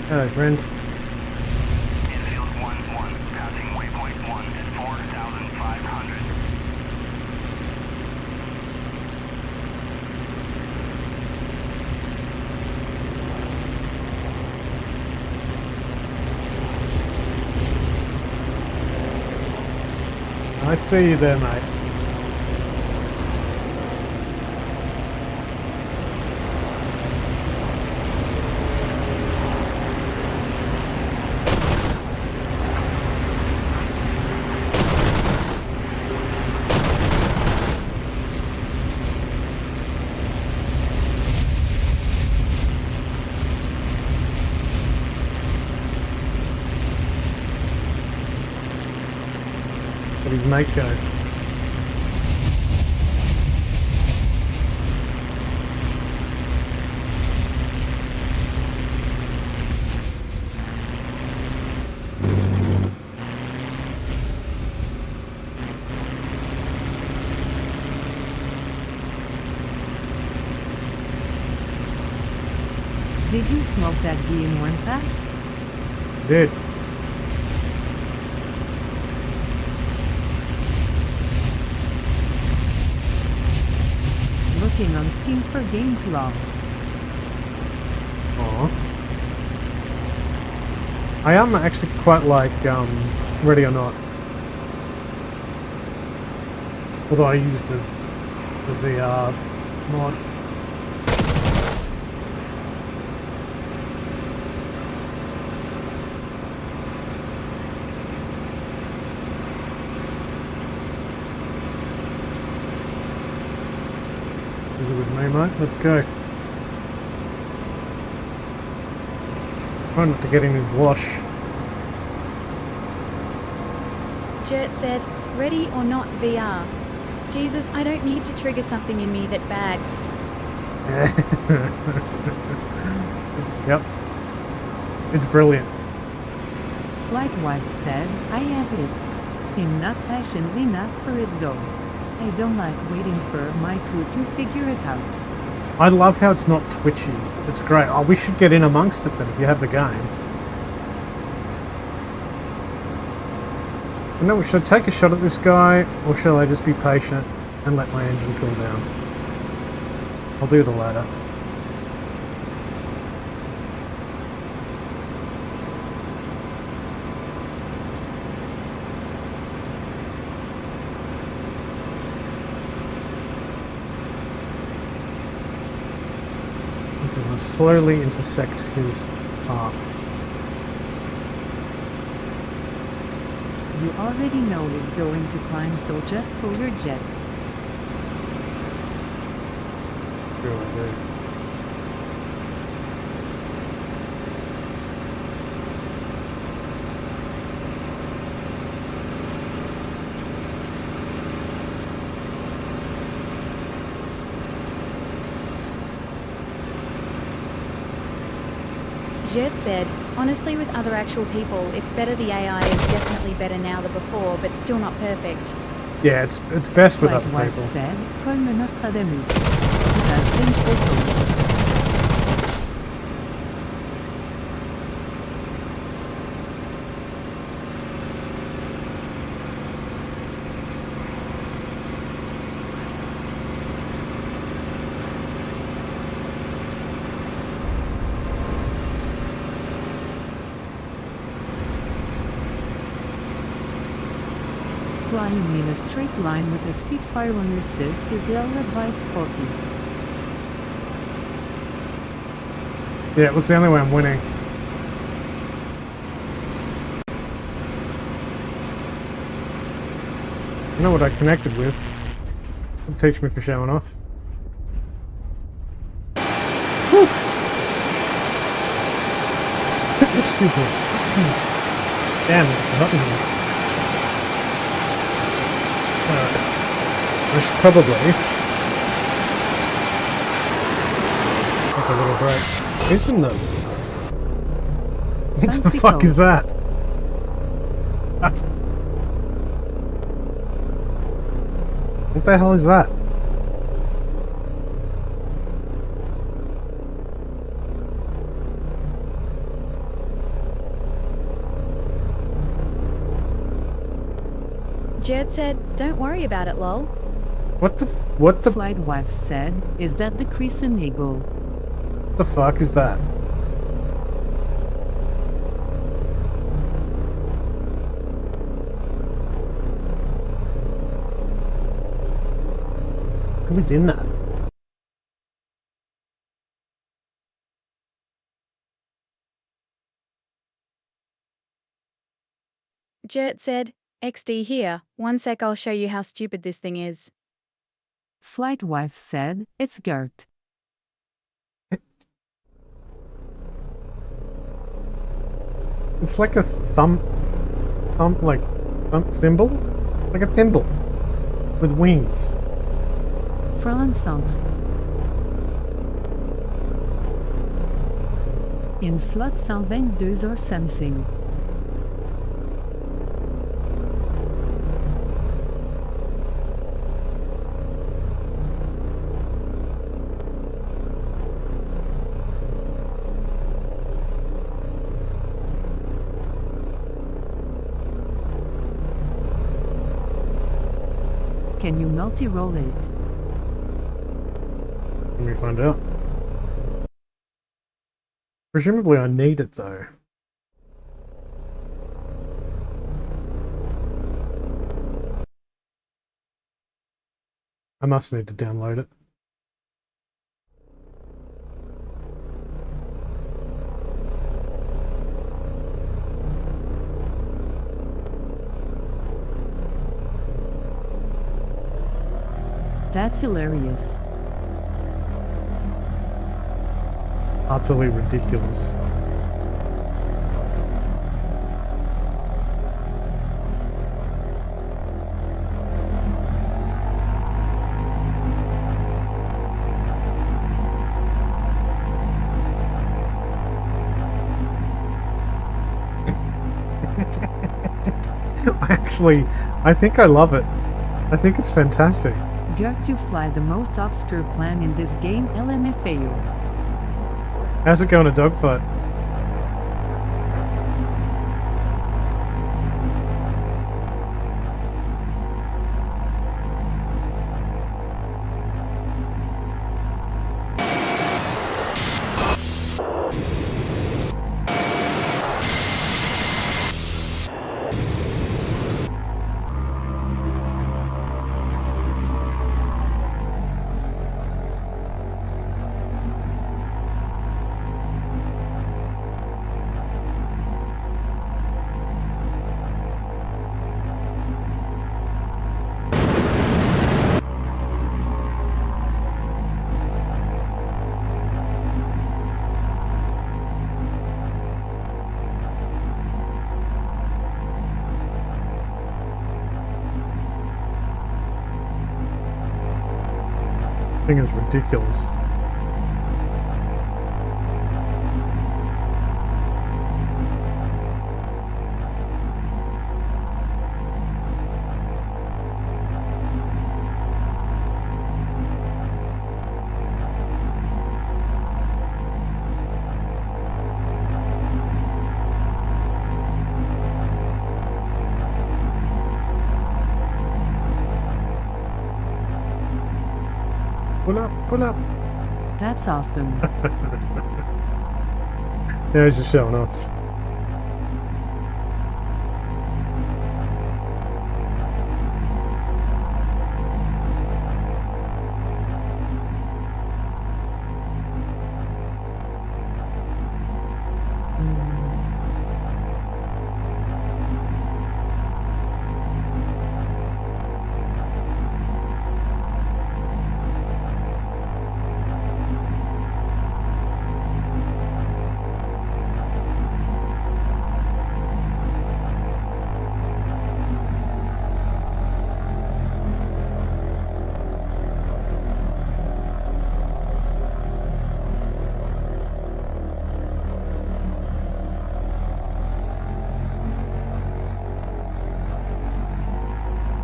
Speaker 2: Hello, friend.
Speaker 6: Infield 1-1, passing waypoint 1 at 4,500.
Speaker 2: I see you there, mate. But his mate go.
Speaker 8: Did you smoke that bee in one pass?
Speaker 2: Did.
Speaker 8: Looking on Steam for games log.
Speaker 2: Aw. I am actually quite like Ready or Not. Although I used the VR mod. Is it with me, mate? Let's go. Try not to get in his wash.
Speaker 7: Jert said, ready or not VR. Jesus, I don't need to trigger something in me that bags.
Speaker 2: Yep. It's brilliant.
Speaker 8: Flight wife said, I have it. I'm not passionate enough for it though. I don't like waiting for my crew to figure it out.
Speaker 2: I love how it's not twitchy. It's great. Oh, we should get in amongst it then if you have the game. No, should I take a shot at this guy, or shall I just be patient and let my engine cool down? I'll do the latter. I'm going to slowly intersect his path.
Speaker 8: You already know he's going to climb, so just pull your jet.
Speaker 2: Sure I do.
Speaker 7: Jert said, honestly with other actual people, it's better. The AI is definitely better now than before, but still not perfect.
Speaker 2: Yeah, it's best with
Speaker 8: Like
Speaker 2: other
Speaker 8: Wife
Speaker 2: people.
Speaker 8: said, call me Nostradamus. It has been photoed. Flying in a straight line with a Spitfire on your sis is ill-advised 40.
Speaker 2: Yeah, it was the only way I'm winning. I know what I connected with. It'll teach me for showing off. Whew. Excuse me. Damn, it's button here. I should probably take a little break. Isn't them? What the
Speaker 8: Fancy
Speaker 2: fuck is that? What the hell is that?
Speaker 7: Jert said, don't worry about it, lol.
Speaker 2: What the
Speaker 8: Flight Wife said, is that the Crescent Eagle?
Speaker 2: fuck is that? Who is in that?
Speaker 7: Jert said, XD here, one sec, I'll show you how stupid this thing is.
Speaker 8: Flight Wife said, it's Gert.
Speaker 2: It's like a thumb thimble? Like a thimble. With wings.
Speaker 8: Front Centre. In slot 122 or something. Can you multi-roll it?
Speaker 2: Let me find out. Presumably I need it though. I must need to download it.
Speaker 8: That's hilarious.
Speaker 2: Utterly ridiculous. I actually, I think I love it. I think it's fantastic.
Speaker 8: Get to fly the most obscure plane in this game, LMFAO.
Speaker 2: How's it going, a dogfight? Thing is ridiculous. Pull up, pull up.
Speaker 8: That's awesome.
Speaker 2: Yeah, he's just showing off.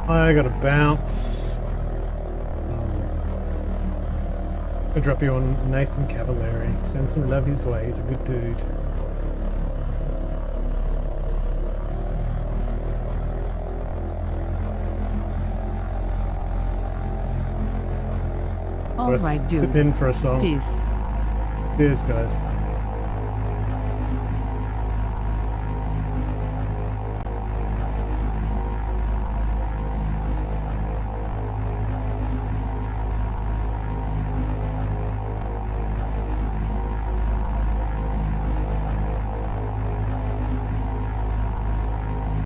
Speaker 2: I gotta bounce. I'll drop you on Nathan Cavallari. Send some love his way. He's a good dude.
Speaker 8: Alright, dude.
Speaker 2: Sit in for a song.
Speaker 8: Peace.
Speaker 2: Cheers, guys.